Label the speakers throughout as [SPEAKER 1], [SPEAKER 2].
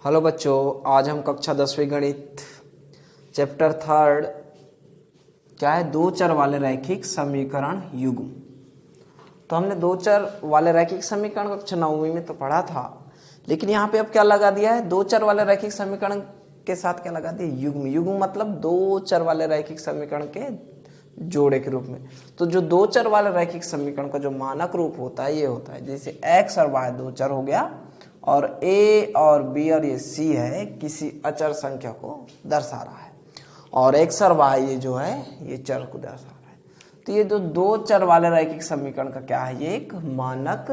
[SPEAKER 1] Hello बच्चों, आज हम कक्षा 10वीं गणित चैप्टर 3 क्या है, दो चर वाले रैखिक समीकरण युग्म। तो हमने दो चर वाले रैखिक समीकरण कक्षा 9वीं में तो पढ़ा था, लेकिन यहाँ पे अब क्या लगा दिया है, दो चर वाले रैखिक समीकरण के साथ क्या लगा दिया, युग्म। युग्म मतलब दो चर वाले रैखिक समीकरण के जोड़े के रूप में। तो जो दो चर वाले रैखिक समीकरण का जो मानक रूप होता है ये होता है, जैसे x और y दो चर हो गया और a और b और ये c है, किसी अचर संख्या को दर्शा रहा है, और x और y ये जो है ये चर को दर्शा रहा है। तो ये जो दो चर वाले रैखिक समीकरण का क्या है, ये एक मानक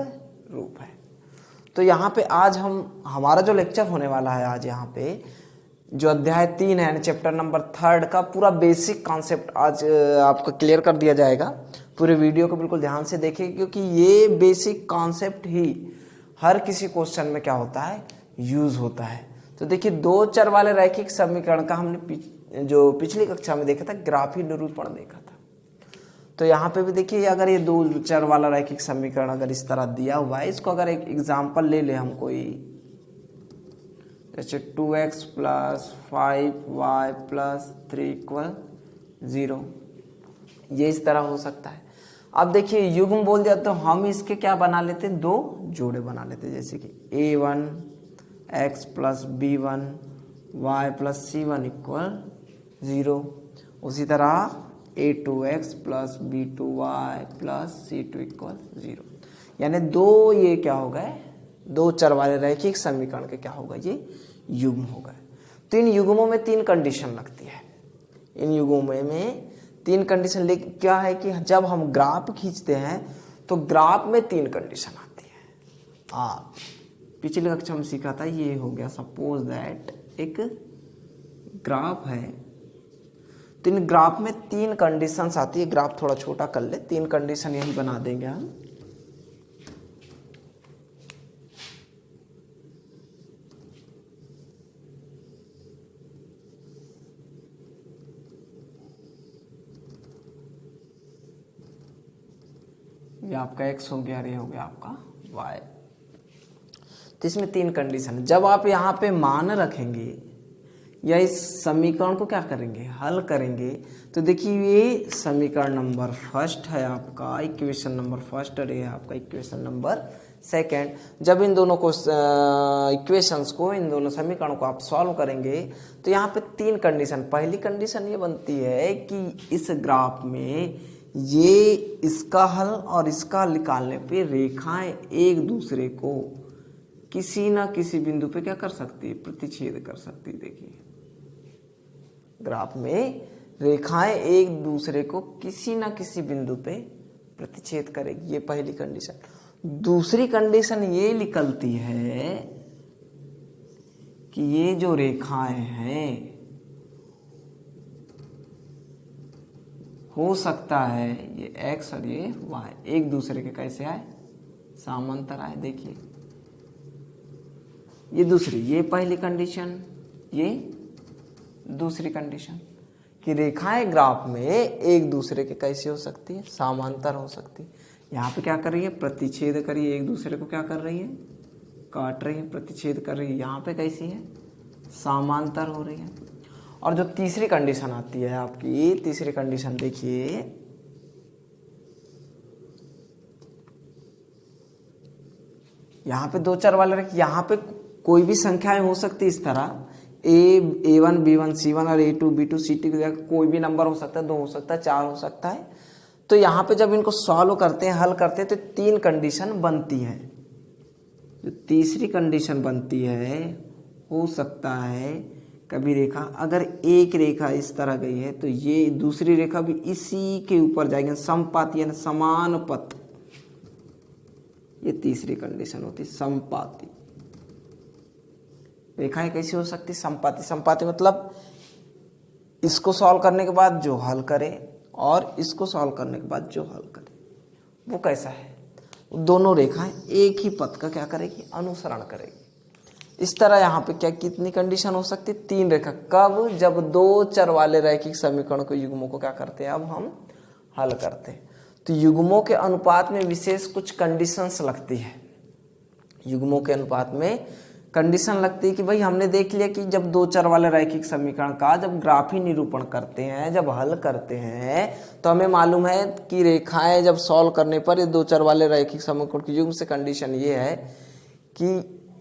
[SPEAKER 1] रूप है। तो यहाँ पे आज हमारा जो लेक्चर होने वाला है, आज यहाँ पे जो अध्याय 3 है चैप्टर नंबर 3 का पूरा बेसिक कॉन्सेप्ट आज आपको क्लियर कर दिया जाएगा। पूरे वीडियो को बिल्कुल ध्यान से देखिए, क्योंकि ये बेसिक कॉन्सेप्ट ही हर किसी क्वेश्चन में क्या होता है, यूज होता है। तो देखिए, दो चर वाले रैखिक समीकरण का हमने जो पिछली कक्षा में देखा था, ग्राफी निरूपण देखा था। तो यहाँ पे भी देखिए, अगर ये दो चर वाला रैखिक समीकरण अगर इस तरह दिया हुआ है, इसको अगर एक एग्जाम्पल ले ले हम कोई, जैसे 2x + 5y + 3 = 0, ये इस तरह हो सकता है। अब देखिए, युग्म बोल दिया तो हम इसके क्या बना लेते हैं, दो जोड़े बना लेते हैं, जैसे कि a1 x + b1 y + c1 = 0। उसी तरह a2x + b2y + c2 = 0। यानी दो ये क्या हो गए, दो चर वाले रैखिक समीकरण के क्या होगा, ये युग्म हो गए। तो इन युग्मों में तीन कंडीशन लगती है। इन युग्मों में तीन कंडीशन, लेकिन क्या है कि जब हम ग्राफ खींचते हैं तो ग्राफ में तीन कंडीशन आती है। पिछली कक्षा में सीखा था, ये हो गया सपोज दैट एक ग्राफ है, तो इन ग्राफ में तीन कंडीशंस आती है। ग्राफ थोड़ा छोटा कर ले, तीन कंडीशन यही बना देंगे हम। ये आपका x हो गया और ये हो गया आपका y। तो इसमें तीन कंडीशन है। जब आप यहाँ पे मान रखेंगे या इस समीकरण को क्या करेंगे, हल करेंगे, तो देखिए ये समीकरण नंबर फर्स्ट है आपका, इक्वेशन नंबर फर्स्ट, और ये है आपका इक्वेशन नंबर सेकेंड। जब इन दोनों को इक्वेशंस को, इन दोनों समीकरणों को आप सॉल्व करेंगे तो यहाँ पे तीन कंडीशन। पहली कंडीशन ये बनती है कि इस ग्राफ में ये इसका हल और इसका निकालने पे रेखाएं एक दूसरे को किसी ना किसी बिंदु पे क्या कर सकती है, प्रतिच्छेद कर सकती है। देखिए, ग्राफ में रेखाएं एक दूसरे को किसी ना किसी बिंदु पे प्रतिच्छेद करेगी, ये पहली कंडीशन। दूसरी कंडीशन ये निकलती है कि ये जो रेखाएं हैं, हो सकता है ये x और ये y एक दूसरे के कैसे आए, समांतर आए। देखिए, ये दूसरी, ये पहली कंडीशन, ये दूसरी कंडीशन, कि रेखाएं ग्राफ में एक दूसरे के कैसे हो सकती है, समांतर हो सकती है। यहाँ पे क्या कर रही है, प्रतिच्छेद कर रही है, एक दूसरे को क्या कर रही है, काट रही है, प्रतिच्छेद कर रही है। यहाँ पे कैसी है, समांतर हो रही है। और जो तीसरी कंडीशन आती है आपकी, तीसरी कंडीशन देखिए, यहाँ पे दो चर वाले रखिए, यहाँ पे कोई भी संख्याएं हो सकती है इस तरह, a1 b1 c1 और a2 b2 c2 की जगह कोई भी नंबर हो सकता है, दो हो सकता है, चार हो सकता है। तो यहाँ पे जब इनको सॉल्व करते हैं, हल करते हैं, तो तीन कंडीशन बनती है। जो तीसरी कंडीशन बनती है, हो सकता है कभी रेखा, अगर एक रेखा इस तरह गई है तो ये दूसरी रेखा भी इसी के ऊपर जाएगी, समपाती यानी समान पथ। ये तीसरी कंडीशन होती है, समपाती। रेखाएं कैसी हो सकती, समपाती। समपाती मतलब इसको सॉल्व करने के बाद जो हल करे और इसको सॉल्व करने के बाद जो हल करे, वो कैसा है, दोनों रेखाएं एक ही पथ का क्या करेगी, अनुसरण करेगी। इस तरह यहाँ पे क्या, कितनी कंडीशन हो सकती है, तीन रेखा। कब, जब दो चर वाले रैखिक समीकरण को, युग्मों को क्या करते हैं, अब हम हल करते हैं। तो युग्मों के अनुपात में विशेष कुछ कंडीशंस लगती है। युग्मों के अनुपात में कंडीशन लगती है कि भाई हमने देख लिया कि जब दो चर वाले रैखिक समीकरण का जब ग्राफी निरूपण करते हैं, जब हल करते हैं, तो हमें मालूम है कि रेखाएं जब सॉल्व करने पर ये दो चर वाले रैखिक समीकरण की युग्म से कंडीशन ये है कि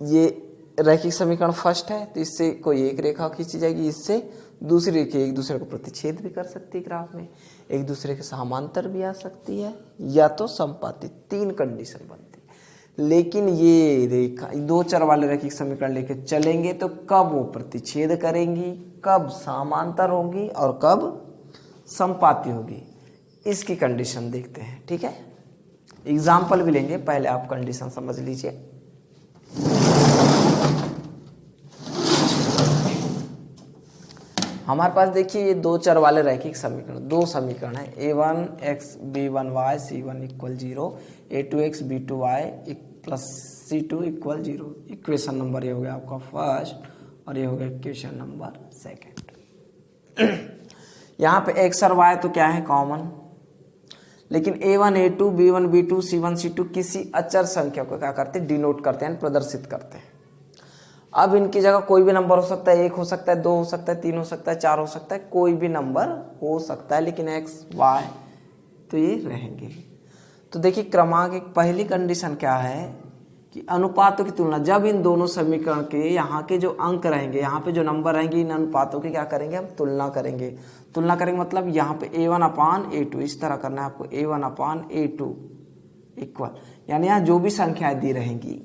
[SPEAKER 1] ये रैखिक समीकरण फर्स्ट है तो इससे कोई एक रेखा खींची जाएगी, इससे दूसरी रेखा एक दूसरे को प्रतिच्छेद भी कर सकती है ग्राफ में, एक दूसरे के समांतर भी आ सकती है या तो संपातित, तीन कंडीशन बनती है। लेकिन ये रेखा दो चर वाले रैखिक समीकरण लेके चलेंगे तो कब वो प्रतिच्छेद करेंगी, कब समांतर होंगी और कब संपाती होगी, इसकी कंडीशन देखते हैं। ठीक है, एग्जाम्पल भी लेंगे, पहले आप कंडीशन समझ लीजिए। हमारे पास देखिए ये दो चर वाले रैखिक समीकरण, दो समीकरण है a1x b1y c1 equal 0, a2x b2y plus c2 equal 0। Equation number ये हो गया आपका फर्स्ट और ये हो गया इक्वेशन नंबर सेकेंड। यहाँ पे x और y तो क्या है कॉमन, लेकिन a1 a2 b1 b2 c1 c2 किसी अचर संख्या को क्या करते हैं, डिनोट करते हैं, प्रदर्शित करते हैं। अब इनकी जगह कोई भी नंबर हो सकता है, एक हो सकता है, दो हो सकता है, तीन हो सकता है, चार हो सकता है, कोई भी नंबर हो सकता है, लेकिन x y तो ये रहेंगे। तो देखिए क्रमांक एक पहली कंडीशन क्या है कि अनुपातों की तुलना, जब इन दोनों समीकरण के यहाँ के जो अंक रहेंगे, यहाँ पे जो नंबर रहेंगे, इन अनुपातों की क्या करेंगे, हम तुलना करेंगे। तुलना करेंगे मतलब यहाँ पे a1/a2 इस तरह करना है आपको, a1/a2 इक्वल, यानी यहाँ जो भी संख्याएं दी रहेंगी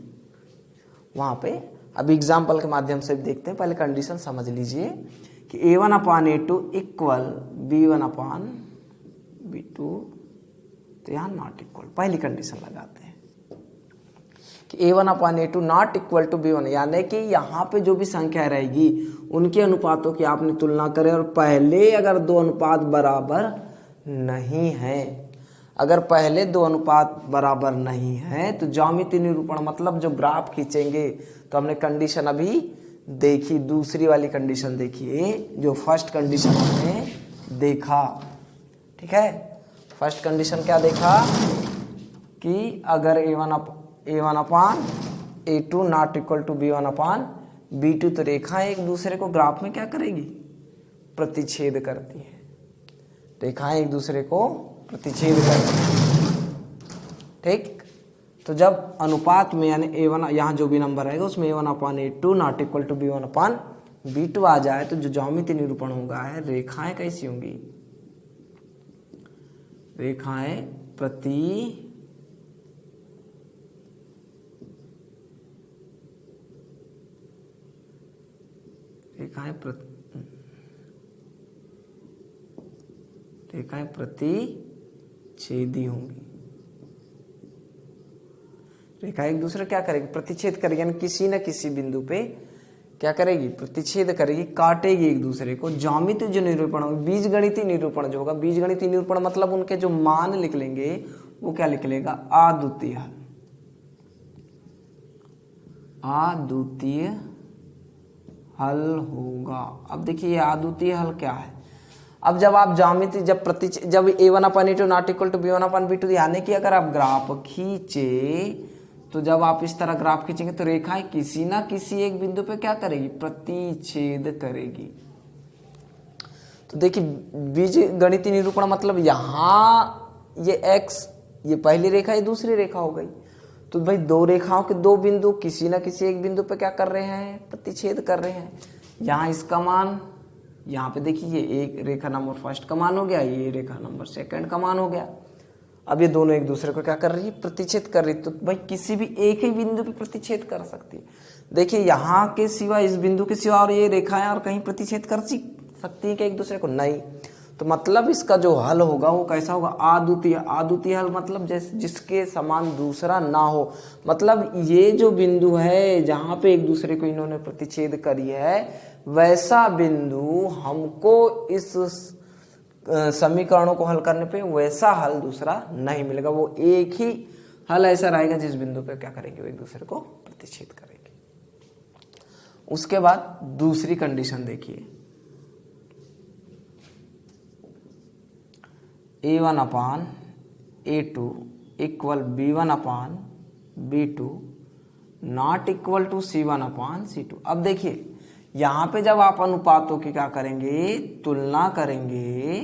[SPEAKER 1] वहाँ पे, अभी एग्जाम्पल के माध्यम से देखते हैं, पहले कंडीशन समझ लीजिए कि a1/a2 इक्वल b1/b2, तो यहाँ नॉट इक्वल, पहली कंडीशन लगाते हैं कि a1/a2 not equal to b1, यानी कि यहाँ पे जो भी संख्या रहेगी उनके अनुपातों की आपने तुलना करें, और पहले अगर दो अनुपात बराबर नहीं है, अगर पहले दो अनुपात बराबर नहीं है तो ज्यामिति निरूपण मतलब जो ग्राफ खींचेंगे, तो हमने कंडीशन अभी देखी, दूसरी वाली कंडीशन देखिए, जो फर्स्ट कंडीशन हमने देखा। ठीक है, फर्स्ट कंडीशन क्या देखा कि अगर a1/a2 not equal to b1/b2 तो रेखाएं एक दूसरे को ग्राफ में क्या करेगी, प्रतिच्छेद करती है, रेखाएं एक दूसरे को प्रतिच्छेद करती है। ठीक, तो जब अनुपात में यानी a1 यहाँ जो भी नंबर रहेगा उसमें a1/a2 not equal to b1/b2 आ जाए तो जो ज्यामिति निरूपण होगा है, रेखाएं कैसी होंगी, रेखाएं प्रतिच्छेदी होंगी। रेखा एक दूसरे क्या करेगी, प्रतिच्छेद करेगी, यानी किसी न किसी बिंदु पे क्या करेगी, प्रतिच्छेद करेगी, काटेगी एक दूसरे को। ज्यामिति जो निरूपण होगा, बीजगणितीय निरूपण जो होगा, बीजगणितीय निरूपण मतलब उनके जो मान लिख लेंगे वो क्या लिख लेगा, अद्वितीय हल, अद्वितीय हल होगा। अब देखिए अद्वितीय हल क्या है, अब जब आप ज्यामिति जब a1/a2 not equal to b1/b2, यानी कि अगर आप ग्राफ खींचे तो जब आप इस तरह ग्राफ खींचेंगे तो रेखाएं किसी ना किसी एक बिंदु पे क्या करेगी, प्रतिच्छेद करेगी। तो देखिए बीज गणितीय निरूपण मतलब यहाँ ये x, ये पहली रेखा, ये दूसरी रेखा हो गई, तो भाई दो रेखाओं के दो बिंदु किसी ना किसी एक बिंदु पे क्या कर रहे हैं, प्रतिच्छेद कर रहे हैं। यहाँ इसका मान, यहाँ पे देखिए ये एक रेखा नंबर फर्स्ट का मान हो गया, ये रेखा नंबर सेकंड का मान हो गया। अब ये दोनों एक दूसरे को क्या कर रही है, प्रतिच्छेद कर रही है, तो भाई किसी भी एक ही बिंदु पे प्रतिच्छेद कर सकती है। देखिए यहाँ के सिवा, इस बिंदु के सिवा और ये रेखाएं और कहीं प्रतिच्छेद कर सकती है क्या एक दूसरे को, नहीं। तो मतलब इसका जो हल होगा वो कैसा होगा, अद्वितीय। अद्वितीय हल मतलब जिसके समान दूसरा ना हो, मतलब ये जो बिंदु है जहां पे एक दूसरे को इन्होंने प्रतिच्छेद करी है, वैसा बिंदु हमको इस समीकरणों को हल करने पे वैसा हल दूसरा नहीं मिलेगा। वो एक ही हल ऐसा रहेगा जिस बिंदु पे क्या करेंगे, वो एक दूसरे को प्रतिच्छेद करेंगे। उसके बाद दूसरी कंडीशन देखिए, a1/a2 equal b1/b2, not equal to C1/C2। अब देखिए यहां पे जब आप अनुपातों की क्या करेंगे, तुलना करेंगे,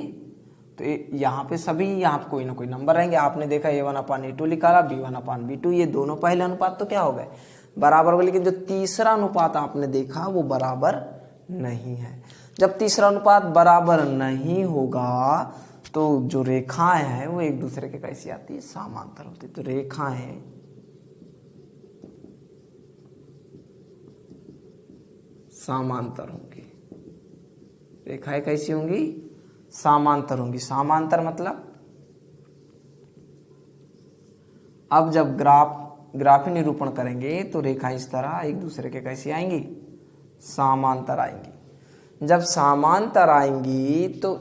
[SPEAKER 1] तो यहाँ पे सभी यहाँ पे कोई ना कोई नंबर रहेंगे। आपने देखा A1/A2 निकाला, B1/B2, ये दोनों पहले अनुपात तो क्या हो गए, बराबर हो गए। लेकिन जो तीसरा अनुपात आपने देखा वो बराबर नहीं है। जब तीसरा अनुपात बराबर नहीं होगा तो जो रेखाएं हैं वो एक दूसरे के कैसी आती है, समांतर होती है। तो रेखाएं समांतर होंगी, रेखाएं कैसी होंगी, समांतर होंगी। समांतर मतलब अब जब ग्राफी निरूपण करेंगे तो रेखाएं इस तरह एक दूसरे के कैसी आएंगी, समांतर आएंगी। जब समांतर आएंगी तो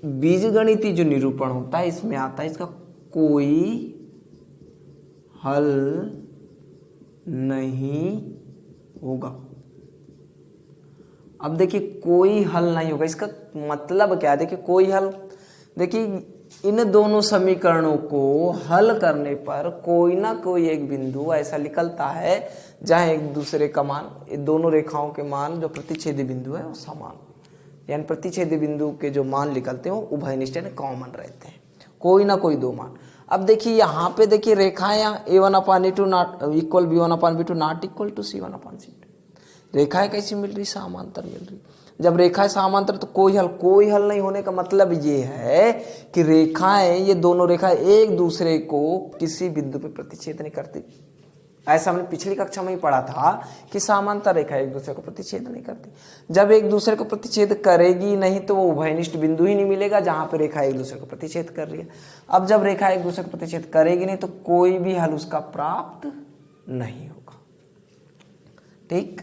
[SPEAKER 1] बीजगणितीय जो निरूपण होता है इसमें आता है इसका कोई हल नहीं होगा। अब देखिए कोई हल नहीं होगा, इसका मतलब क्या है, देखिए कोई हल, देखिए इन दोनों समीकरणों को हल करने पर कोई ना कोई एक बिंदु ऐसा निकलता है जहां एक दूसरे का मान, दोनों रेखाओं के मान जो प्रतिच्छेदी बिंदु है वो समान, यानी प्रतिच्छेदी बिंदु के जो मान निकलते हैं वो उभयनिष्ठ यानी कॉमन रहते हैं, कोई ना कोई दो मान। अब देखिए यहाँ पे देखिए रेखाएं A1/A2 not equal B1/B2 not equal to C1/C2। रेखाएं कैसी मिल रही, समांतर मिल रही। जब रेखाएं समांतर तो कोई हल नहीं होने का मतलब ये है कि रेखाएं, ये दोनों रेखाएं एक दूसरे को किसी बिंदु पे प्रतिच्छेद नहीं करती। ऐसा हमने पिछली कक्षा में ही पढ़ा था कि समांतर रेखा एक दूसरे को प्रतिच्छेद नहीं करती। जब एक दूसरे को प्रतिच्छेद करेगी नहीं तो वो उभयनिष्ठ बिंदु ही नहीं मिलेगा जहां पे रेखा एक दूसरे को प्रतिच्छेद कर रही है। अब जब रेखा एक दूसरे को प्रतिच्छेद करेगी नहीं तो कोई भी हल उसका प्राप्त नहीं होगा। ठीक,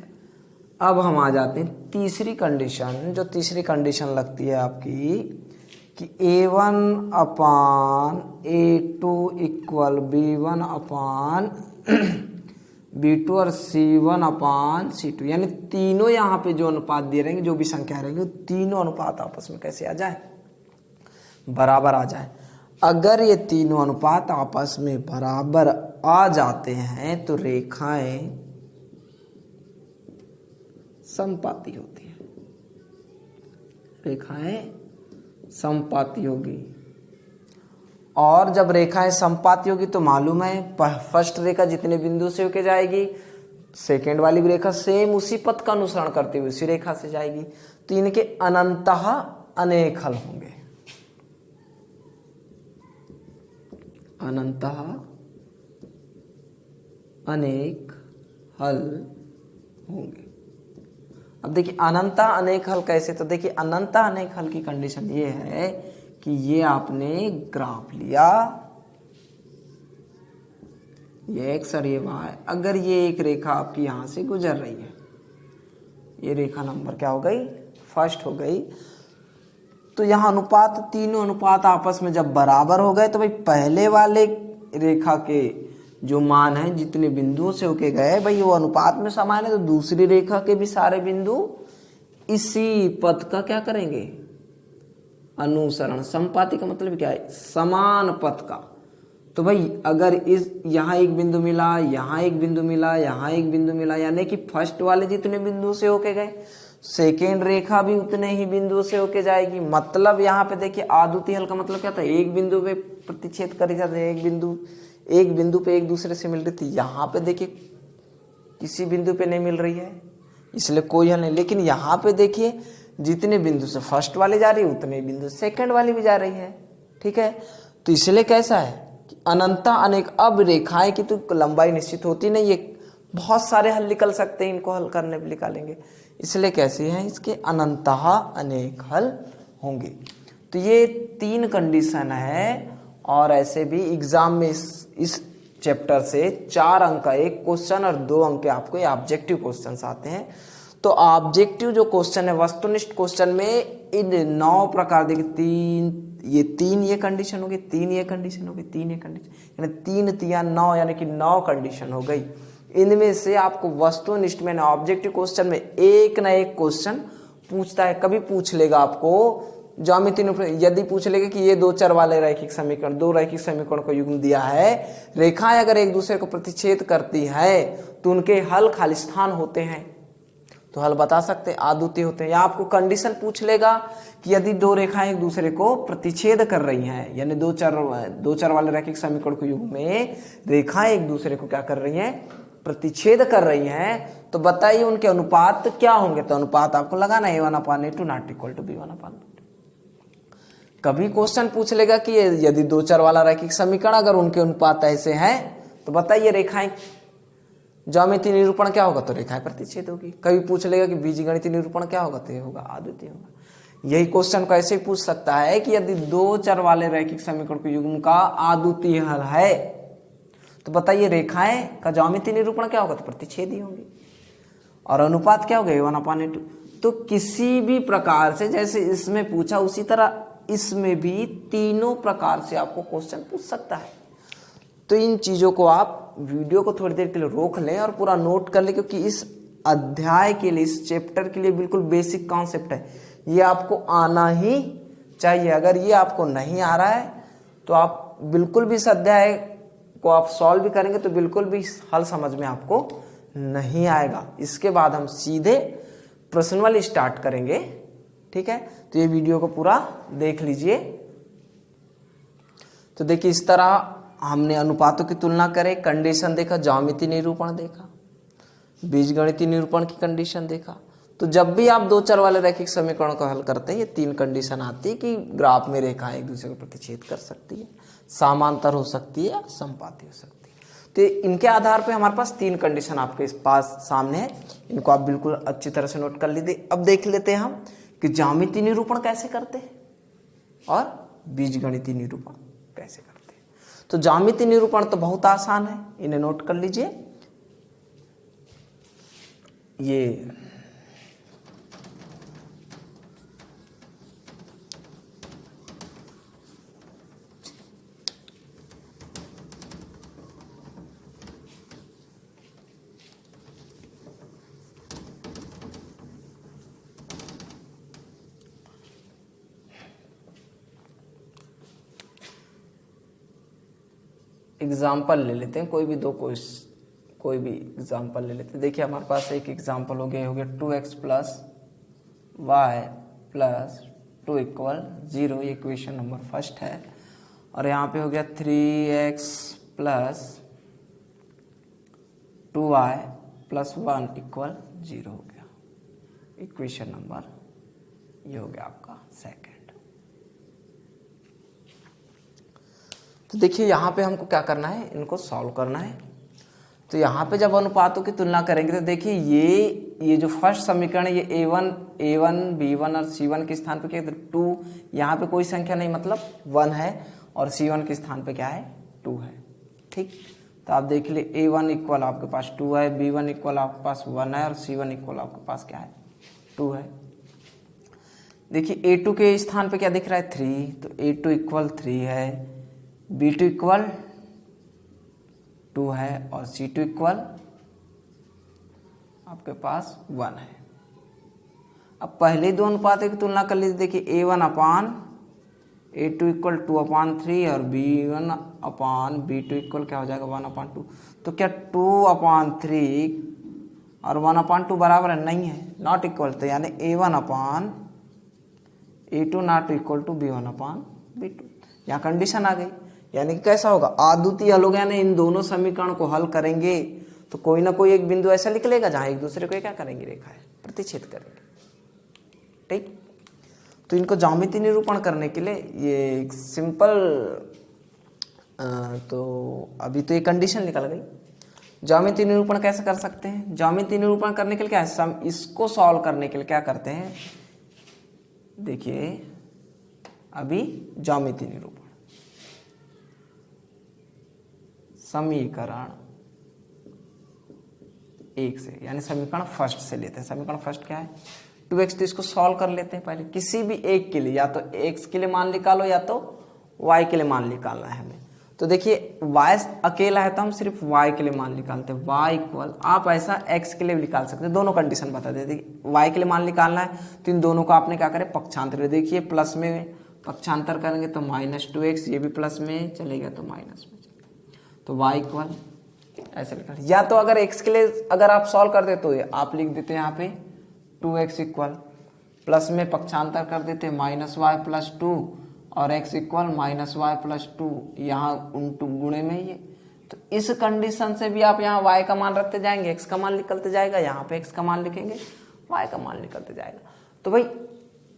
[SPEAKER 1] अब हम आ जाते हैं तीसरी कंडीशन। जो तीसरी कंडीशन लगती है आपकी कि A1/A2 इक्वल B1/B2 और C1/C2, यानी तीनों यहाँ पे जो अनुपात दिए रहेंगे, जो भी संख्या रहेंगे, तीनों अनुपात आपस में कैसे आ जाए, बराबर आ जाए। अगर ये तीनों अनुपात आपस में बराबर आ जाते हैं तो रेखाएं समपाती होती है, रेखाएं समपाती होगी। और जब रेखाएं समपाती होगी तो मालूम है फर्स्ट रेखा जितने बिंदु से होके जाएगी, सेकेंड वाली भी रेखा सेम उसी पथ का अनुसरण करते हुए उसी रेखा से जाएगी। तो इनके अनंतः अनेक हल होंगे, अनंतः अनेक हल होंगे। अब देखिए अनंतः अनेक हल कैसे, तो देखिए अनंतः अनेक हल की कंडीशन ये है कि ये आपने ग्राफ लिया, ये एक्स और ये वाई। अगर ये एक रेखा आपकी यहां से गुजर रही है, ये रेखा नंबर क्या हो गई, फर्स्ट हो गई। तो यहाँ अनुपात, तीनों अनुपात आपस में जब बराबर हो गए तो भाई पहले वाले रेखा के जो मान है जितने बिंदुओं से होके गए भाई वो अनुपात में समान है, तो दूसरी रेखा के भी सारे बिंदु इसी पथ का क्या करेंगे, अनुसरण। समपाती का मतलब क्या है, समान पथ का। तो भाई अगर इस यहाँ एक बिंदु मिला, यहाँ एक बिंदु मिला, यहाँ एक बिंदु मिला, यानी कि फर्स्ट वाले जितने बिंदु से होके गए सेकेंड रेखा भी उतने ही बिंदु से होके जाएगी। मतलब यहाँ पे देखिए आद्वितीय हल का मतलब क्या था, एक बिंदु पे प्रतिच्छेद कर जाते हैं, एक बिंदु पे एक दूसरे से मिल रही थी। यहाँ पे देखिए किसी बिंदु पे नहीं मिल रही है, इसलिए कोई हल नहीं। लेकिन यहाँ पे देखिए जितने बिंदु से फर्स्ट वाली जा रही है उतने बिंदु सेकंड वाली भी जा रही है, ठीक है। तो इसलिए कैसा है कि अनंतः अनेक। अब रेखाएं की तो लंबाई निश्चित होती नहीं है, बहुत सारे हल निकल सकते हैं, इनको हल करने पे निकालेंगे, इसलिए कैसे हैं इसके अनंतः अनेक हल होंगे। तो ये तीन कंडीशन है। और ऐसे भी एग्जाम में इस चैप्टर से 4 अंक का एक क्वेश्चन और 2 अंक के आपको ये ऑब्जेक्टिव क्वेश्चंस आते हैं। तो ऑब्जेक्टिव जो क्वेश्चन है वस्तुनिष्ठ क्वेश्चन में इन 9 प्रकार देखिए तीन ये कंडीशन होगी, 3 ये कंडीशन होगी, 3 ये कंडीशन, यानी 3 3 9, यानी कि 9 कंडीशन हो गई। इनमें से आपको वस्तुनिष्ठ में ऑब्जेक्टिव क्वेश्चन में एक ना एक क्वेश्चन पूछता है, कभी पूछ लेगा आपको ज्यामितीय निरूपण, यदि पूछ लेगा कि ये दो चर वाले रैखिक समीकरण, दो रैखिक समीकरण को युग्म दिया है, रेखाएं अगर एक दूसरे को प्रतिच्छेद करती है तो उनके हल खाली स्थान होते हैं, तो हल बता सकते हैं, अद्वितीय होते हैं। या आपको कंडीशन पूछ लेगा कि यदि दो रेखाएं एक दूसरे को प्रतिच्छेद कर रही हैं, यानी दो चर वाले रैखिक समीकरण के युग में रेखाएं एक दूसरे को क्या कर रही हैं, प्रतिच्छेद कर रही हैं, तो बताइए उनके अनुपात क्या होंगे। तो अनुपात आपको लगाना a1/a2 not equal to b1/b2। कभी क्वेश्चन पूछ लेगा कि यदि दो चर वाला रैखिक समीकरण अगर उनके अनुपात ऐसे हैं तो बताइए रेखाएं, ज्यामितीय निरूपण क्या होगा, तो रेखाएं प्रतिच्छेद होगी। कभी पूछ लेगा कि बीजगणितीय निरूपण क्या होगा, तो ये होगा अद्वितीय होगा। यही क्वेश्चन को ऐसे ही पूछ सकता है कि यदि दो चर वाले रैखिक समीकरण के युग्म का अद्वितीय हल है तो बताइए रेखाएं का ज्यामितीय निरूपण क्या होगा, तो प्रतिच्छेद ही होंगे। और अनुपात क्या होगा, a1/a2। तो किसी भी प्रकार से जैसे इसमें पूछा उसी तरह इसमें भी तीनों प्रकार से आपको क्वेश्चन पूछ सकता है। तो इन चीजों को आप वीडियो को थोड़ी देर के लिए रोक लें और पूरा नोट कर लें, क्योंकि इस अध्याय के लिए, इस चैप्टर के लिए बिल्कुल बेसिक कॉन्सेप्ट है, ये आपको आना ही चाहिए। अगर ये आपको नहीं आ रहा है तो आप बिल्कुल भी इस अध्याय को आप सॉल्व भी करेंगे तो बिल्कुल भी हल समझ में आपको नहीं आएगा। इसके बाद हम सीधे प्रश्न वाली स्टार्ट करेंगे, ठीक है। तो ये वीडियो को पूरा देख लीजिए। तो देखिए इस तरह हमने अनुपातों की तुलना करे, कंडीशन देखा, ज्यामितीय निरूपण देखा, बीजगणितीय निरूपण की कंडीशन देखा। तो जब भी आप दो चर वाले रैखिक समीकरण को हल करते हैं, ये तीन कंडीशन आती है कि ग्राफ में रेखाएं एक दूसरे को प्रतिच्छेद कर सकती है, समांतर हो सकती है, समपाती हो सकती है। तो इनके आधार पे हमारे पास तीन कंडीशन आपके इस पास सामने है, इनको आप बिल्कुल अच्छी तरह से नोट कर लीजिए। अब देख लेते हैं हम कि ज्यामितीय निरूपण कैसे करते हैं और बीजगणितीय निरूपण कैसे करते हैं। तो ज्यामितीय निरूपण तो बहुत आसान है, इन्हें नोट कर लीजिए। ये एग्जाम्पल ले लेते हैं, कोई भी एग्जाम्पल ले लेते हैं। देखिए हमारे पास एक एग्जाम्पल हो गया 2x + y + 2 = 0, ये इक्वेशन नंबर फर्स्ट है। और यहाँ पे हो गया 3x + 2y + 1 = 0 हो गया, इक्वेशन नंबर ये हो गया आपका सेकंड। तो देखिए यहाँ पे हमको क्या करना है, इनको सॉल्व करना है। तो यहाँ पे जब अनुपातों की तुलना करेंगे तो देखिए ये जो फर्स्ट समीकरण है, ये a1 b1 और c1 के स्थान पे क्या है 2, यहाँ पे कोई संख्या नहीं मतलब 1 है, और c1 के स्थान पे क्या है 2 है, ठीक। तो आप देख लीजिए a1 = आपके पास 2 है, b1 = आपके पास 1 है, और c1 = आपके पास क्या है 2 है। देखिए a2 के स्थान पे क्या दिख रहा है 3, तो a2 = 3 है, b2 = 2 है, और c2 = आपके पास 1 है। अब पहले दो अनुपातों की तुलना कर लीजिए। देखिए a1/a2 = 2/3 और b1/b2 = क्या हो जाएगा 1/2। तो क्या 2/3 और 1/2 बराबर है? नहीं है, नॉट इक्वल। तो यानी a1/a2 not equal to b1/b2। यहाँ कंडीशन आ गई, यानी कि कैसा होगा अद्वितीय हल हो गया। यानी इन दोनों समीकरण को हल करेंगे तो कोई ना कोई एक बिंदु ऐसा निकलेगा जहां एक दूसरे को क्या करेंगे, रेखाएं प्रतिच्छेद करेंगे, ठीक। तो इनको ज्यामितीय निरूपण करने के लिए ये एक सिंपल तो अभी तो ये कंडीशन निकल गई। ज्यामितीय निरूपण कैसे कर सकते हैं? ज्यामितीय निरूपण करने के लिए क्या है, इसको सॉल्व करने के लिए क्या करते हैं, देखिए अभी ज्यामितीय निरूपण समीकरण 1 से, यानी समीकरण फर्स्ट से लेते हैं। समीकरण फर्स्ट क्या है 2x, तो इसको सॉल्व कर लेते हैं पहले किसी भी एक के लिए, या तो x के लिए मान निकालो या तो y के लिए मान निकालना है हमें। तो देखिए y अकेला है तो हम सिर्फ y के लिए मान निकालते हैं, y इक्वल, आप ऐसा x के लिए भी निकाल सकते हैं, दोनों कंडीशन बता देते। y के लिए मान निकालना है तो इन दोनों को आपने क्या करें, पक्षांतर। देखिए प्लस में पक्षांतर करेंगे तो -2x, ये भी प्लस में चलेगा तो माइनस में चलेगा, तो y इक्वल ऐसे लिखा। या तो अगर x के लिए अगर आप सॉल्व कर दे तो आप लिख देते हैं यहाँ पे 2x इक्वल, प्लस में पक्षांतर कर देते -y प्लस 2 और x इक्वल -y प्लस 2, यहाँ गुणे में ये। तो इस कंडीशन से भी आप यहाँ y का मान रखते जाएंगे, x का मान निकलते जाएगा, यहाँ पे x का मान लिखेंगे, y का मान निकलते जाएगा। तो भाई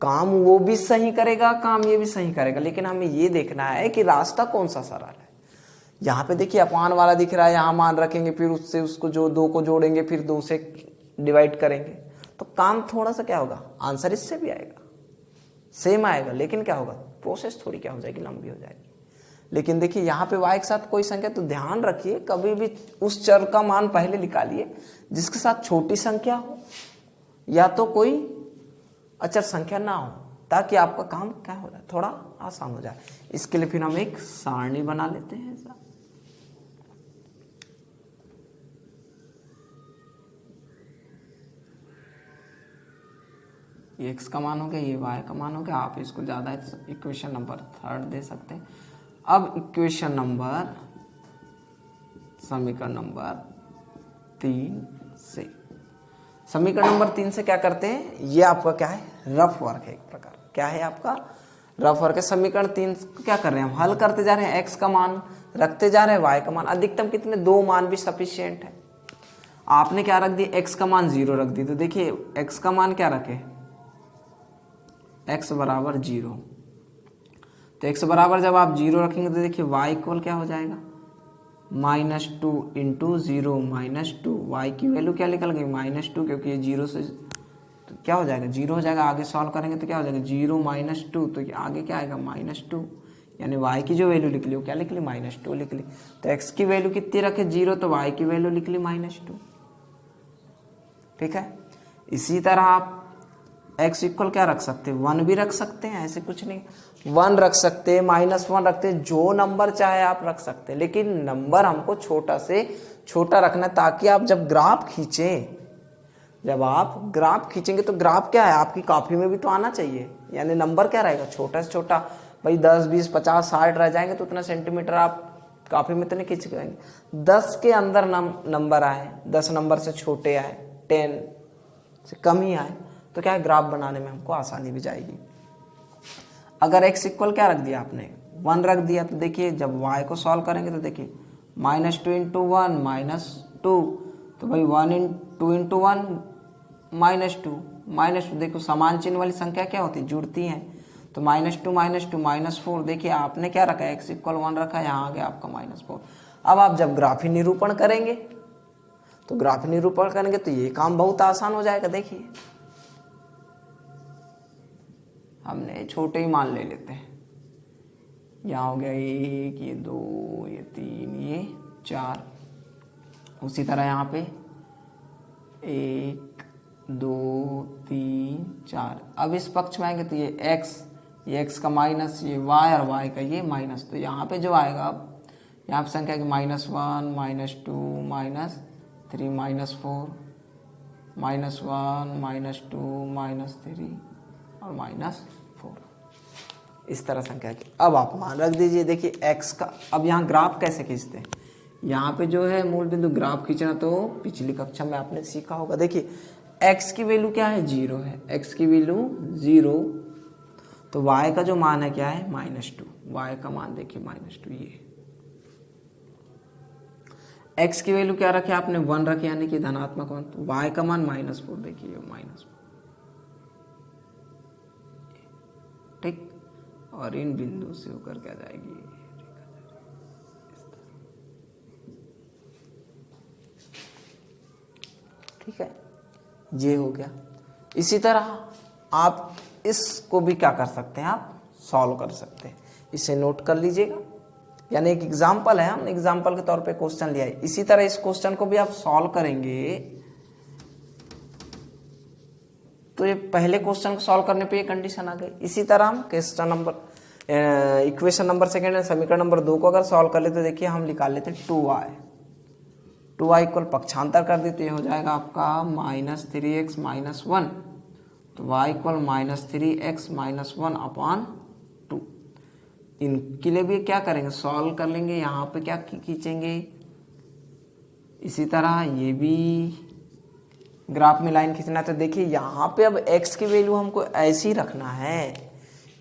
[SPEAKER 1] काम वो भी सही करेगा, काम ये भी सही करेगा, लेकिन हमें ये देखना है कि रास्ता कौन सा सरल है। यहाँ पे देखिए अपान वाला दिख रहा है, यहाँ मान रखेंगे, फिर उससे उसको जो 2 को जोड़ेंगे, फिर 2 से डिवाइड करेंगे, तो काम थोड़ा सा क्या होगा, आंसर इससे भी आएगा, सेम आएगा, लेकिन क्या होगा, प्रोसेस थोड़ी क्या हो जाएगी, लंबी हो जाएगी। लेकिन देखिए यहाँ पे y के साथ कोई संख्या, तो ध्यान रखिए कभी भी उस चर का मान पहले निकालिए जिसके साथ छोटी संख्या हो या तो कोई अचर संख्या ना हो, ताकि आपका काम क्या हो जाए, थोड़ा आसान हो जाए। इसके लिए फिर हम एक सारणी बना लेते हैं ऐसा। ये x का मान हो गया, ये y का मान हो गया, आप इसको ज़्यादा इक्वेशन नंबर 3 दे सकते हैं। अब इक्वेशन नंबर, समीकरण नंबर 3 से, समीकरण नंबर 3 से क्या करते हैं, ये आपका क्या है, रफ वर्क है एक प्रकार, क्या है आपका रफ वर्क है। समीकरण 3 क्या कर रहे हैं, हम हल करते जा रहे हैं, x का मान रखते जा रहे हैं, y का मान अधिकतम कितने, 2 मान भी सफिशिएंट है। आपने क्या रख दिया, x का मान 0 रख दी, तो देखिए x का मान क्या रखे, x बराबर 0, तो x बराबर जब आप 0 रखेंगे तो देखिए y इक्वल क्या हो जाएगा, -2 इंटू 0 -2, y की वैल्यू क्या निकल गई, -2, क्योंकि ये 0 से तो क्या हो जाएगा, 0 हो जाएगा। आगे सॉल्व करेंगे तो क्या हो जाएगा, 0 -2, तो आगे क्या आएगा, -2, यानी y की जो वैल्यू लिख ली वो क्या लिख ली, -2 लिख ली। तो x की वैल्यू कितनी रखे, 0, तो y की वैल्यू लिख ली -2, ठीक है। इसी तरह आप x इक्वल क्या रख सकते हैं, 1 भी रख सकते हैं, ऐसे कुछ नहीं, 1 रख सकते हैं, -1 रखते हैं, जो नंबर चाहे आप रख सकते हैं, लेकिन नंबर हमको छोटा से छोटा रखना है, ताकि आप जब ग्राफ खींचें, जब आप ग्राफ खींचेंगे तो ग्राफ क्या है, आपकी कॉपी में भी तो आना चाहिए, यानी नंबर क्या रहेगा, छोटा से छोटा। भाई 10, 20, 50, 60 रह जाएंगे तो उतना सेंटीमीटर आप कॉपी में तो नहीं खींच पाएंगे। 10 के अंदर नंबर आए, 10 नंबर से छोटे आए, 10 से कम ही आए, तो क्या है, ग्राफ बनाने में हमको आसानी भी जाएगी। अगर x इक्वल क्या रख दिया आपने, 1 रख दिया, तो देखिए जब y को सॉल्व करेंगे तो देखिए -2 इंटू 1 -2, तो भाई 2 इंटू 1 -2, देखो समान चिन्ह वाली संख्या क्या होती है, जुड़ती हैं, तो -2 -4, देखिए आपने क्या रखा है, x इक्वल 1 रखा है, यहाँ आ गया आपका -4। अब आप जब ग्राफी निरूपण करेंगे तो ग्राफी निरूपण करेंगे तो ये काम बहुत आसान हो जाएगा। देखिए हमने छोटे ही मान ले लेते हैं, यहाँ हो गया 1, ये 2, ये 3, ये 4, उसी तरह यहाँ पे 1, 2, 3, 4। अब इस पक्ष में आएंगे तो ये x का माइनस, ये y और y का ये माइनस, तो यहाँ पे जो आएगा, अब यहाँ पे संख्या की -1 -2 -3 -1 -2 -3 और -4, इस तरह संख्या की। अब आप मान रख दीजिए। देखिए x का, अब यहाँ ग्राफ कैसे खींचते हैं, यहाँ पे जो है मूल बिंदु ग्राफ खींचना, तो पिछली कक्षा में आपने सीखा होगा। देखिए x की वैल्यू क्या है, 0 है, x की वैल्यू 0, तो y का जो मान है क्या है, -2, y का मान देखिए -2, ये x की वैल्यू क्या रखे आपने, 1 रखे, यानी कि धनात्मक 1, तो y का मान -4, देखिए -4, ठीक। और इन बिंदु से होकर क्या जाएगी, ठीक है, ये हो गया। इसी तरह आप इसको भी क्या कर सकते हैं, आप सॉल्व कर सकते हैं, इसे नोट कर लीजिएगा, यानी एक एग्जाम्पल है, हमने एग्जाम्पल के तौर पे क्वेश्चन लिया है। इसी तरह इस क्वेश्चन को भी आप सॉल्व करेंगे तो ये पहले क्वेश्चन को सॉल्व करने पे ये कंडीशन आ गई। इसी तरह हम question number equation number second है, समीकरण नंबर 2 को अगर सॉल्व कर ले तो देखिए हम निकाल लेते हैं 2y इक्वल पक्षांतर कर दे तो ये हो जाएगा आपका -3x - 1, तो y इक्वल -3x - 1 अपान 2। इनके लिए भी क्या करेंगे, सॉल्व कर लेंगे, यहाँ पे क्या खींचेंगे, इसी तरह ये भी ग्राफ में लाइन खींचना है। तो देखिए यहाँ पे अब x की वैल्यू हमको ऐसी रखना है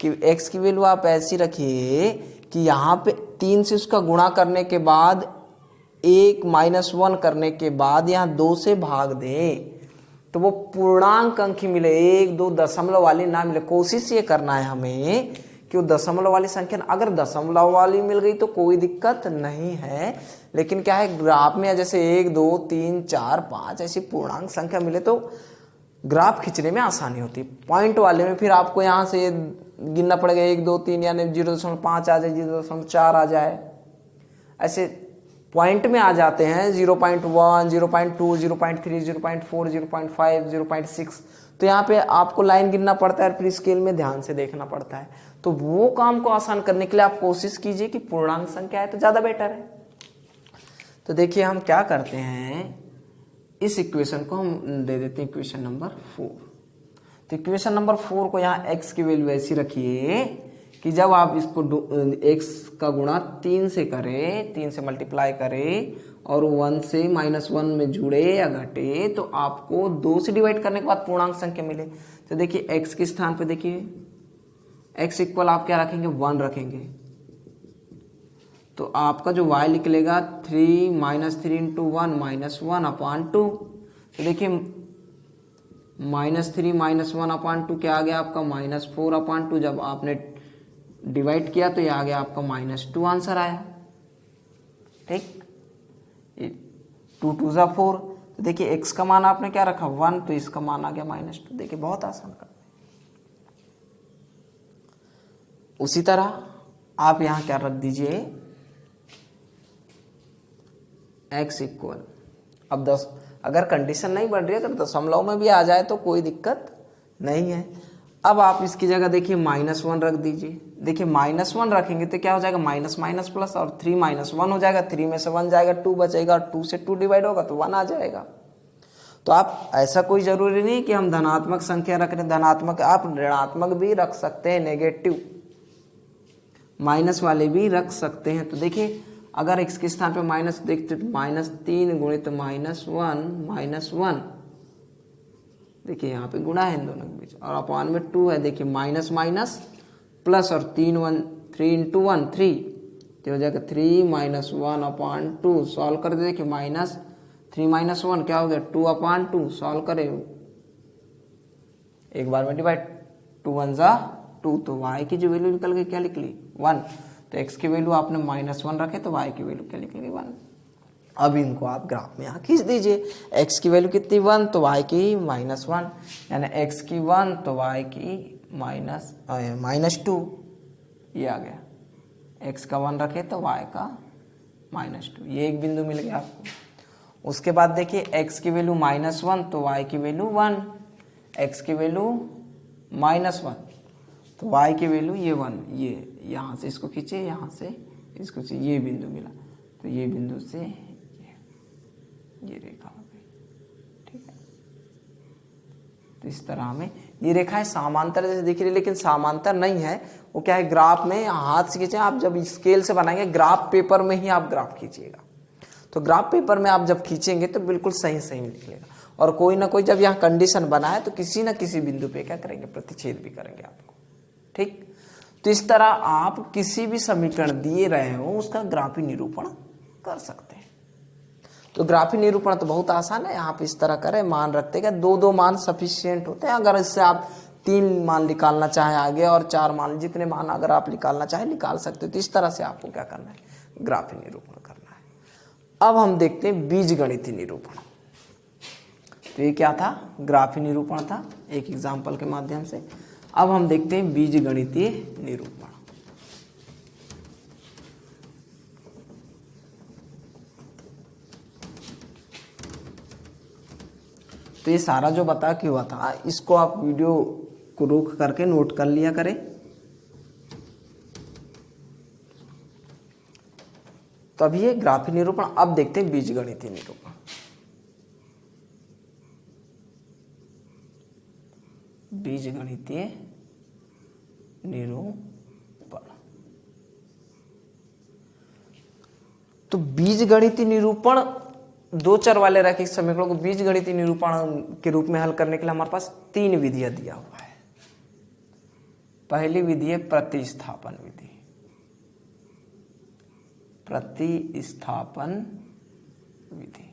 [SPEAKER 1] कि x की वैल्यू आप ऐसी रखिए कि यहाँ पे 3 से उसका गुणा करने के बाद 1 - 1 करने के बाद यहाँ 2 से भाग दें तो वो पूर्णांक अंक ही मिले, 1 2 दशमलव वाली ना मिले। कोशिश ये करना है हमें कि वो दशमलव वाली संख्या, अगर दशमलव वाली मिल गई तो कोई दिक्कत नहीं है, लेकिन क्या है ग्राफ में जैसे 1 2 3 4 5 ऐसी पूर्णांक संख्या मिले तो ग्राफ खींचने में आसानी होती है। पॉइंट वाले में फिर आपको यहाँ से गिनना पड़ेगा 1 2 3 यानी 0.5 आ जाए, 0.4 आ जाए, ऐसे पॉइंट में आ जाते हैं 0.1 0.2 0.3 0.4 0.5 0.6, तो यहाँ पे आपको लाइन गिनना पड़ता है, फिर स्केल में ध्यान से देखना पड़ता है। तो वो काम को आसान करने के लिए आप कोशिश कीजिए कि पूर्णांक संख्या है तो ज़्यादा बेटर है। तो देखिए हम क्या करते हैं, इस इक्वेशन को हम दे देते हैं इक्वेशन नंबर 4। तो इक्वेशन नंबर 4 को यहाँ x की वैल्यू ऐसी रखिए कि जब आप इसको x का गुणा 3 से करें, 3 से मल्टीप्लाई करें और 1 से -1 में जुड़े या घटे तो आपको 2 से डिवाइड करने के बाद पूर्णांक संख्या मिले। तो देखिए x के स्थान पे देखिए x इक्वल आप क्या रखेंगे, 1 रखेंगे, तो आपका जो y निकलेगा 3 - 3 × 1 -1 अपान 2। तो देखिए -3 - 1 अपान 2 क्या आ गया आपका -4 अपान 2। जब आपने डिवाइड किया तो ये आ गया आपका -2 आंसर आया। ठीक, 2 2 ज़ा 4। तो देखिए x का मान आपने क्या रखा 1, तो इसका मान आ गया -2। देखिए बहुत आसान कर। उसी तरह आप यहाँ क्या रख दीजिए, x इक्वल, अब 10 अगर कंडीशन नहीं बन रही है तो दशमलव में भी आ जाए तो कोई दिक्कत नहीं है। अब आप इसकी जगह देखिए -1 रख दीजिए। देखिए -1 रखेंगे तो क्या हो जाएगा, माइनस माइनस प्लस, और 3 - 1 हो जाएगा, 3 में से 1 जाएगा 2 बचेगा, और 2 से 2 डिवाइड होगा तो 1 आ जाएगा। तो आप ऐसा कोई जरूरी नहीं कि हम धनात्मक संख्या रख रहे हैं, धनात्मक आप ऋणात्मक भी रख सकते हैं, नेगेटिव माइनस वाले भी रख सकते हैं। तो देखिए अगर x के स्थान पे माइनस देखते तो -3 गुणित -1 देखिए यहाँ पे गुणा है इन दोनों के बीच, और अपान में 2 है। देखिए माइनस माइनस प्लस, और 3 × 1 3, तो हो जाएगा 3 - 1 अपान 2। सॉल्व कर दे, देखिए -3 - 1 क्या हो गया 2 अपान 2। सॉल्व करें एक बार में डिवाइड, 2 1 ज़ा 2, तो y की जो वैल्यू निकल गई क्या निकली 1। तो x की वैल्यू आपने -1 रखे तो y की वैल्यू क्या निकल गई 1। अब इनको आप ग्राफ में यहाँ खींच दीजिए, x की वैल्यू कितनी 1 तो y की -1, यानी x की 1 तो y की -2, ये आ गया। x का 1 रखे तो y का -2, ये एक बिंदु मिल गया आपको। उसके बाद देखिए x की वैल्यू -1 तो y की वैल्यू 1, x की वैल्यू -1 तो y की वैल्यू ये 1, ये यहाँ से इसको खींचे, यहाँ से इसको खींचे, ये बिंदु मिला, तो ये बिंदु से ये रेखा हो गई। ठीक है, तो इस तरह हमें ये रेखाएं समांतर जैसे दिख रही है, लेकिन समांतर नहीं है, वो क्या है ग्राफ में हाथ से खींचे। आप जब स्केल से बनाएंगे, ग्राफ पेपर में ही आप ग्राफ खींचिएगा, तो ग्राफ पेपर में आप जब खींचेंगे तो बिल्कुल सही सही निकलेगा। और कोई ना कोई जब यहाँ कंडीशन बना है तो किसी ना किसी बिंदु पे क्या करेंगे, प्रतिच्छेद भी करेंगे आपको। ठीक, तो इस तरह आप किसी भी समीकरण दिए रहे हो उसका ग्राफी निरूपण कर सकते हैं। तो ग्राफी निरूपण तो बहुत आसान है, आप इस तरह करें, मान रखते हैं 2 मान सफिशिएंट होते हैं। अगर इससे आप 3 मान निकालना चाहे आगे, और 4 मान, जितने मान अगर आप निकालना चाहे निकाल सकते हो। तो इस तरह से आपको क्या करना है, ग्राफी निरूपण करना है। अब हम देखते हैं बीजगणितीय निरूपण। तो ये क्या था, ग्राफी निरूपण था एक एग्जाम्पल के माध्यम से। अब हम देखते हैं बीजगणितीय निरूपण। तो ये सारा जो बता के हुआ था, इसको आप वीडियो को रोक करके नोट कर लिया करें। तो अभी ये ग्राफी निरूपण। अब देखते हैं बीजगणितीय निरूपण। बीजगणितीय निरूपण। तो बीजगणितीय निरूपण दो चर वाले रैखिक समीकरणों को बीजगणितीय निरूपण के रूप में हल करने के लिए हमारे पास 3 विधियां दिया हुआ है। पहली विधि है प्रतिस्थापन विधि। प्रतिस्थापन विधि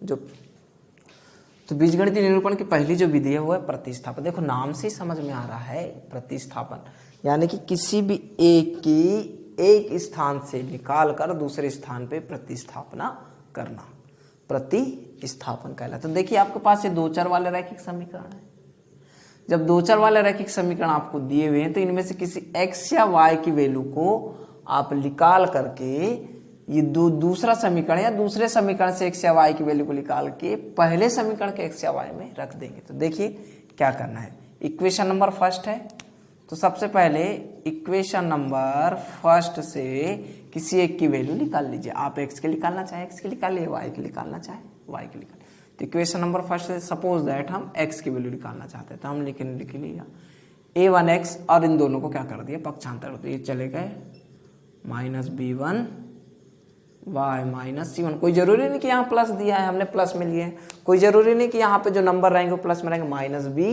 [SPEAKER 1] जो तो बीजगणितीय निरूपण की पहली जो विधि है वो है प्रतिस्थापन। देखो नाम से ही समझ में आ रहा है प्रतिस्थापन, यानी कि किसी भी एक की एक स्थान से निकाल कर दूसरे स्थान पे प्रतिस्थापना करना प्रतिस्थापन कहलाता है। तो देखिए आपके पास ये 2 चर वाले रैखिक समीकरण है। जब 2 चर वाले रैखिक समीकरण आपको दिए हुए हैं तो इनमें से किसी x या y की वैल्यू को आप निकाल करके ये दूसरा समीकरण या दूसरे समीकरण से x या y की वैल्यू को निकाल के पहले समीकरण के x या y में रख देंगे। तो देखिए क्या करना है। इक्वेशन नंबर फर्स्ट है, तो सबसे पहले इक्वेशन नंबर फर्स्ट से किसी एक की वैल्यू निकाल लीजिए। आप x के निकालना चाहे x के निकालिए, y के निकालना चाहे y के निकालिए। तो इक्वेशन नंबर फर्स्ट से सपोज दैट हम x की वैल्यू निकालना चाहते हैं, तो हम लिख लिया a1x और इन दोनों को क्या कर दिया पक्षांतर, तो ये चले गए -b1 y माइनस c1। कोई जरूरी नहीं कि यहाँ प्लस दिया है हमने प्लस में लिए, कोई जरूरी नहीं कि यहाँ पे जो नंबर रहेंगे वो प्लस में रहेंगे, माइनस भी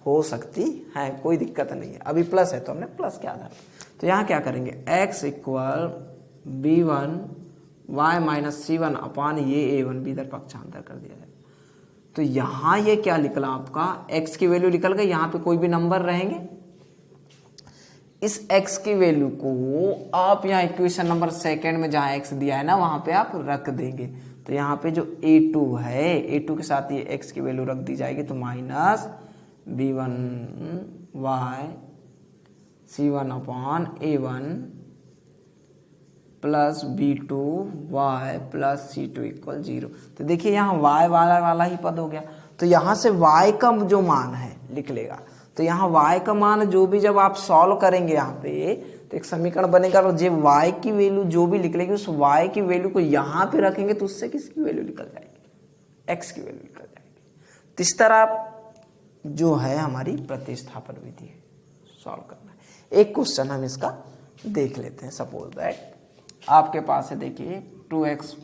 [SPEAKER 1] हो सकती है, कोई दिक्कत नहीं है। अभी प्लस है तो हमने प्लस के आधार पर, तो यहाँ क्या करेंगे x equal b1 y minus c1 अपान ये a1 भी इधर पक्षांतर कर दिया जाए। तो यहाँ ये क्या निकला आपका x की वैल्यू निकल गई, यहाँ पे कोई भी नंबर रहेंगे, इस x की वैल्यू को आप यहाँ इक्वेशन नंबर सेकेंड में जहाँ x दिया है ना वहां पे आप रख देंगे। तो यहाँ पे जो a2 है, a2 के साथ ये x की वैल्यू रख दी जाएगी, तो माइनस b1 y c1 अपान a1 plus b2 y plus c2 equal 0। तो देखिए यहाँ y वाला ही पद हो गया, तो यहाँ से y का जो मान है लिख लेगा। तो यहाँ y का मान जो भी जब आप सॉल्व करेंगे यहाँ पे तो एक समीकरण बनेगा, और जो y की वैल्यू जो भी निकलेगी उस y की वैल्यू को यहाँ पे रखेंगे तो उससे किसकी वैल्यू निकल जाएगी, x की वैल्यू निकल जाएगी। तो इस तरह जो है हमारी प्रतिस्थापन विधि है सॉल्व करना है। एक क्वेश्चन हम इसका देख लेते हैं। सपोज दैट आपके पास है, देखिए 2x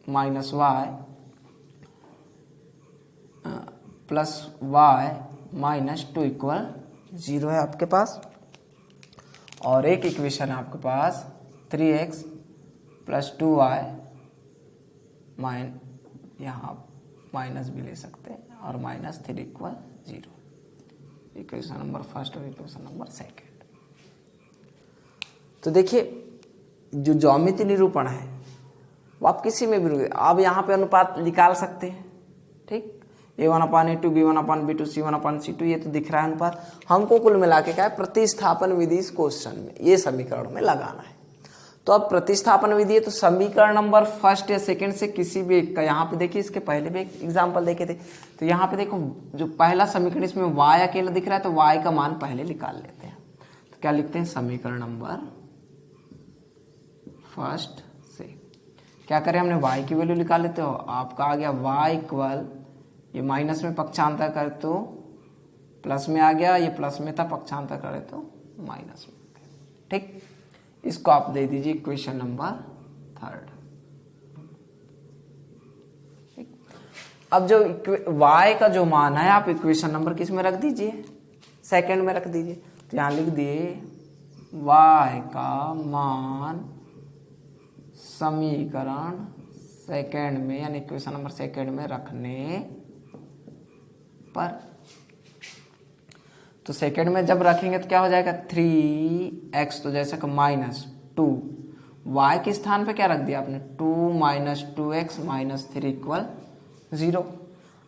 [SPEAKER 1] minus Y plus Y minus 2 equal 0 है आपके पास, और एक इक्वेशन है आपके पास 3x प्लस 2y यहाँ माइनस भी ले सकते हैं और minus 3 equal 0। Equation number first और इक्वेशन नंबर सेकेंड। तो देखिए जो ज्यामितीय निरूपण है वो आप किसी में भी आप यहाँ पे अनुपात निकाल सकते हैं, ठीक, a1 अपान a2 b1 अपान b2 c1 अपान c2, ये तो दिख रहा है अनुपात। हमको कुल मिला के क्या है प्रतिस्थापन विधि इस क्वेश्चन में ये समीकरण में लगाना है। तो अब प्रतिस्थापन विधि है तो समीकरण नंबर फर्स्ट या सेकंड से किसी भी एक का, यहाँ पे देखिए इसके पहले भी एक एग्जाम्पल देखे थे, तो यहाँ पे देखो जो पहला समीकरण इसमें y अकेला दिख रहा है तो y का मान पहले निकाल लेते हैं। तो क्या लिखते हैं समीकरण नंबर फर्स्ट से क्या करें हमने y की वैल्यू निकाल लेते हो, आपका आ गया y इक्वल ये माइनस में पक्षांतर करे तो प्लस में आ गया, ये प्लस में था पक्षांतर करे तो माइनस में, ठीक। इसको आप दे दीजिए इक्वेशन नंबर थर्ड। अब जो y का जो मान है आप इक्वेशन नंबर किस में रख दीजिए, सेकंड में रख दीजिए। तो यहां लिख दिए y का मान समीकरण सेकंड में यानी इक्वेशन नंबर सेकंड में रखने पर, तो सेकेंड में जब रखेंगे तो क्या हो जाएगा 3x, तो जैसे कि माइनस 2, y के स्थान पे क्या रख दिया आपने 2 माइनस 2x माइनस 3 इक्वल 0।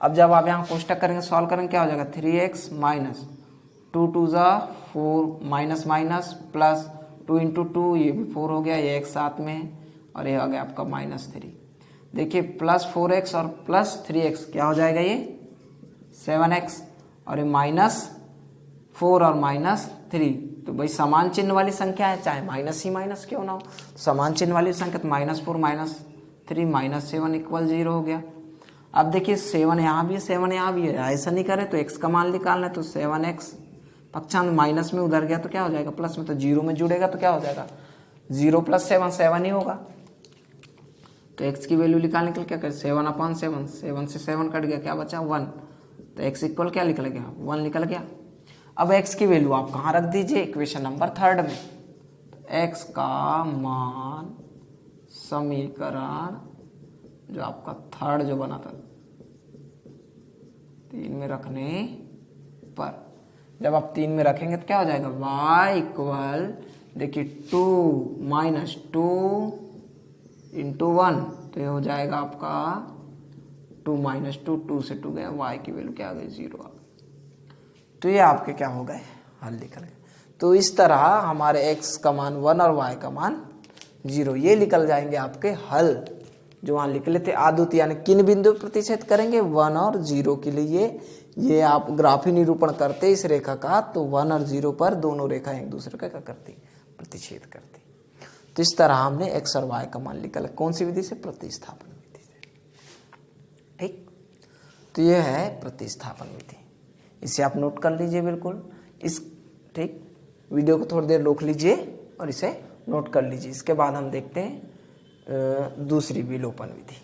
[SPEAKER 1] अब जब आप यहाँ कोष्टक करेंगे सॉल्व करेंगे क्या हो जाएगा 3x माइनस 2 2 ज़ा 4 माइनस माइनस प्लस 2 इंटू 2 ये भी 4 हो गया, ये x साथ में है और ये आ गया आपका माइनस 3। देखिए प्लस 4x और प्लस 3x क्या हो जाएगा ये 7x और ये माइनस 4 और -3, तो भाई समान चिन्ह वाली संख्या है, चाहे माइनस ही माइनस क्यों ना हो, समान चिन्ह वाली संख्या, तो -4 -3 -7 = 0 हो गया। अब देखिए 7 यहाँ भी है, 7 यहाँ भी है, ऐसा नहीं करे तो x का मान निकालना है, तो 7x पक्षांत माइनस में उधर गया तो क्या हो जाएगा, प्लस में, तो 0 में जुड़ेगा तो क्या हो जाएगा, 0 + 7 7 ही होगा। तो x की वैल्यू निकालने के लिए क्या करें, 7/7, 7 से 7 कट गया, क्या बचा 1, तो x इक्वल क्या निकल गया, 1 निकल गया। अब x की वैल्यू आप कहाँ रख दीजिए, इक्वेशन नंबर 3 में, तो x का मान समीकरण जो आपका 3 जो बना था 3 में रखने पर, जब आप 3 में रखेंगे तो क्या हो जाएगा, y इक्वल देखिए 2 - 2 × 1, तो ये हो जाएगा आपका 2 - 2, 2 से 2 गया, y की वैल्यू क्या आ गई, 0 आ गई। तो ये आपके क्या हो गए, हल निकल गए। तो इस तरह हमारे x का मान 1 और y का मान 0, ये निकल जाएंगे आपके हल जो वहाँ लिख लेते आदुत, यानी किन बिंदु प्रतिच्छेद करेंगे, 1 और 0 के लिए। ये आप ग्राफी निरूपण करते इस रेखा का, तो 1 और 0 पर दोनों रेखा एक दूसरे का क्या करती, प्रतिच्छेद करती। तो इस तरह हमने x और y का मान निकाला, कौन सी विधि से, प्रतिस्थापन विधि से। ठीक, तो ये है प्रतिस्थापन विधि, इसे आप नोट कर लीजिए बिल्कुल। इस ठीक, वीडियो को थोड़ी देर रोक लीजिए और इसे नोट कर लीजिए। इसके बाद हम देखते हैं दूसरी विलोपन विधि।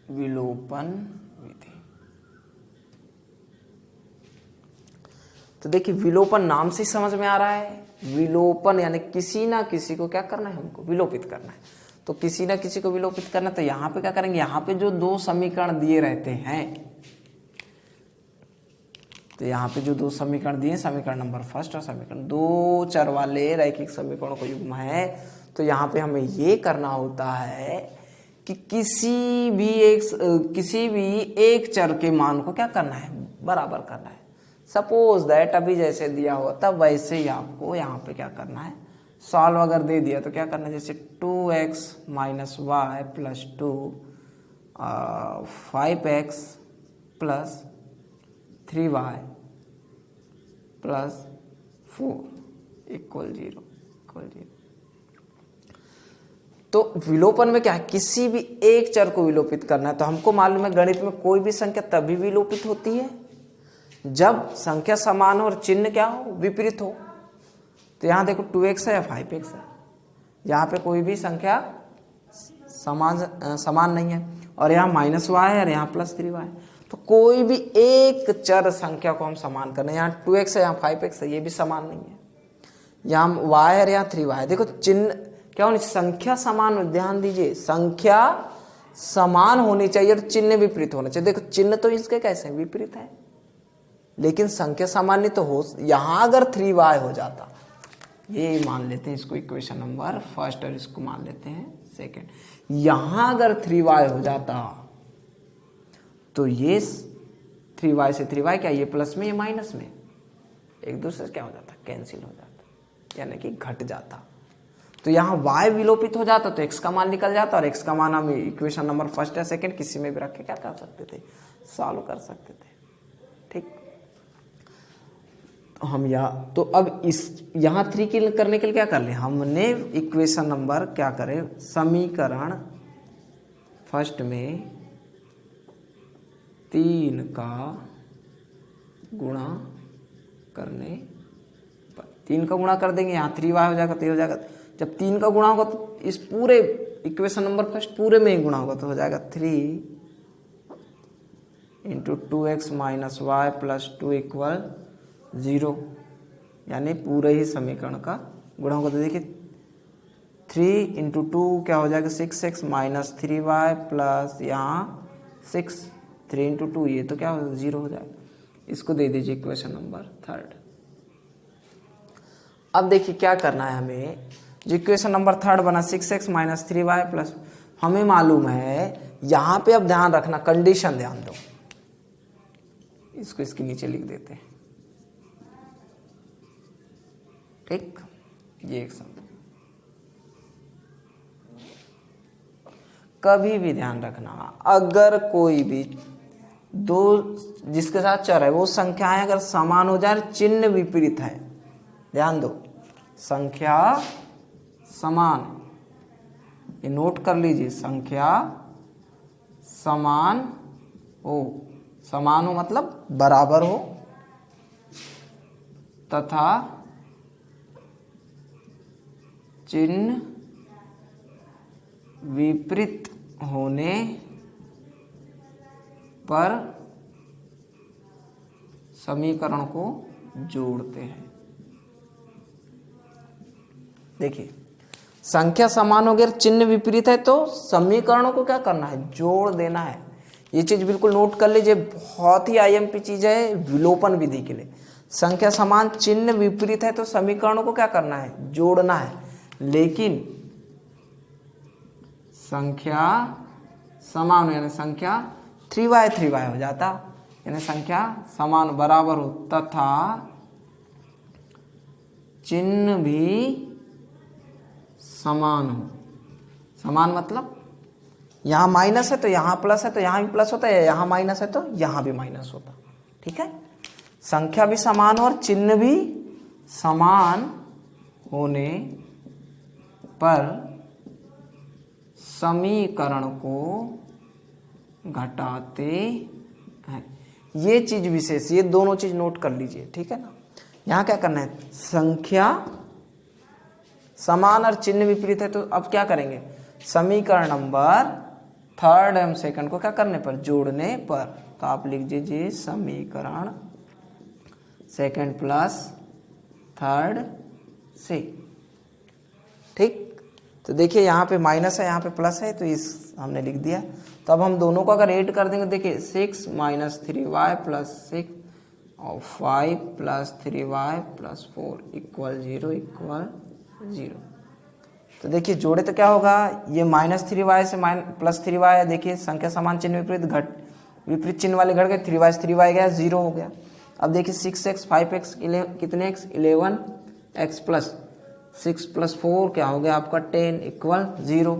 [SPEAKER 1] विलोपन विधि, तो देखिए विलोपन नाम से समझ में आ रहा है, विलोपन यानी किसी ना किसी को क्या करना है, हमको विलोपित करना है। तो किसी ना किसी को विलोपित करना, तो यहाँ पे क्या करेंगे, यहाँ पे जो 2 समीकरण दिए रहते हैं, तो यहाँ पे जो 2 समीकरण दिए, समीकरण नंबर 1 और समीकरण 2 चर वाले रैखिक समीकरणों का युग्म है। तो यहाँ पे हमें ये करना होता है कि किसी भी एक चर के मान को क्या करना है, बराबर करना है। सपोज दैट अभी जैसे दिया हुआ था वैसे ही आपको यहाँ पे क्या करना है, सॉल्व अगर दे दिया तो क्या करना है, जैसे 2x - y + 2 5x + 3y + 4 = 0 तो विलोपन में क्या है, किसी भी एक चर को विलोपित करना है। तो हमको मालूम है गणित में कोई भी संख्या तभी विलोपित होती है जब संख्या समान हो और चिन्ह क्या हो, विपरीत हो। तो यहाँ देखो 2x है या 5x है, यहाँ पे कोई भी संख्या समान नहीं है, और यहाँ -y है और यहाँ +3y। तो कोई भी एक चर संख्या को हम समान करना है, यहाँ 2x है यहाँ 5x है, ये भी समान नहीं है, यहाँ y है और यहाँ 3y है। देखो चिन्ह क्या होनी, संख्या समान, ध्यान दीजिए, संख्या समान होनी चाहिए और चिन्ह विपरीत होना चाहिए। देखो चिन्ह तो इसके कैसे विपरीत है, लेकिन संख्या सामान्य तो हो। यहां अगर 3y हो जाता, ये मान लेते हैं इसको इक्वेशन नंबर 1 और इसको मान लेते हैं 2। यहां अगर 3y हो जाता तो ये 3y से 3y क्या, ये प्लस में ये माइनस में एक दूसरे से क्या हो जाता, कैंसिल हो जाता, यानी कि घट जाता। तो यहाँ y विलोपित हो जाता तो x का मान निकल जाता, और x का मान हम इक्वेशन नंबर 1 या 2 किसी में भी रख के क्या कर सकते थे, सॉल्व कर सकते थे। ठीक, तो हम तो अब इस यहाँ 3 की करने के लिए क्या कर ले, हमने इक्वेशन नंबर क्या करें, समीकरण 1 में 3 का गुणा करने पर 3 का गुणा कर देंगे, यहाँ 3y हो जाएगा, तो हो जाएगा। जब 3 का गुणा होगा तो इस पूरे इक्वेशन नंबर 1 पूरे में ही गुणा होगा, तो हो जाएगा 3 × 2x - y + 2 = 0, यानी पूरे ही समीकरण का गुणा होगा। तो देखिए 3 × 2 क्या हो जाएगा, 6x - 3y प्लस यहाँ 6, 3 × 2 ये तो क्या हो, 0 हो जाएगा। इसको दे दीजिए इक्वेशन नंबर 3। अब देखिए क्या करना है हमें, जो इक्वेशन नंबर 3 बना 6x - 3y प्लस, हमें मालूम है यहाँ पे, अब ध्यान रखना, कंडीशन ध्यान दो, इसको इसके नीचे लिख देते हैं, ठीक। ये एक सम, कभी भी ध्यान रखना, अगर कोई भी दो जिसके साथ चर है वो संख्याएं अगर समान हो जाए, चिन्ह विपरीत है, ध्यान दो, संख्या समान, ये नोट कर लीजिए, संख्या समान हो, समान हो मतलब बराबर हो, तथा चिन्ह विपरीत होने पर समीकरण को जोड़ते हैं। देखिए, संख्या समान हो गया, चिन्ह विपरीत है, तो समीकरणों को क्या करना है, जोड़ देना है। ये चीज बिल्कुल नोट कर लीजिए, बहुत ही आईएमपी चीज है विलोपन विधि के लिए। संख्या समान चिन्ह विपरीत है तो समीकरणों को क्या करना है, जोड़ना है। लेकिन संख्या समान यानी संख्या 3y हो जाता, यानी संख्या समान बराबर हो तथा चिन्ह भी समान हो। समान मतलब यहां माइनस है तो यहां प्लस है, तो यहां भी प्लस होता है, यहां माइनस है तो यहां भी माइनस होता, ठीक है। संख्या भी समान हो और चिन्ह भी समान होने पर समीकरण को घटाते हैं। ये चीज विशेष, ये दोनों चीज नोट कर लीजिए, ठीक है ना। यहां क्या करना है, संख्या समान और चिन्ह विपरीत है, तो अब क्या करेंगे, समीकरण नंबर थर्ड एवं सेकंड को क्या करने पर, जोड़ने पर। तो आप लिख दीजिए समीकरण सेकंड प्लस थर्ड से, ठीक। तो देखिए यहाँ पे माइनस है, यहाँ पे प्लस है, तो इस हमने लिख दिया। तो अब हम दोनों को अगर ऐड कर देंगे, देखिए 6 माइनस 3y प्लस 6 और 5 प्लस 3y प्लस 4 इक्वल 0। तो देखिए जोड़े तो क्या होगा, ये माइनस 3y से प्लस 3y है। देखिए संख्या समान चिन्ह विपरीत, विपरीत चिन्ह वाले घट गए, 3y से 3y गया, 0 हो गया। अब देखिए 6x 5x कितने x 11x प्लस 6 प्लस 4 क्या हो गया आपका 10 इक्वल 0।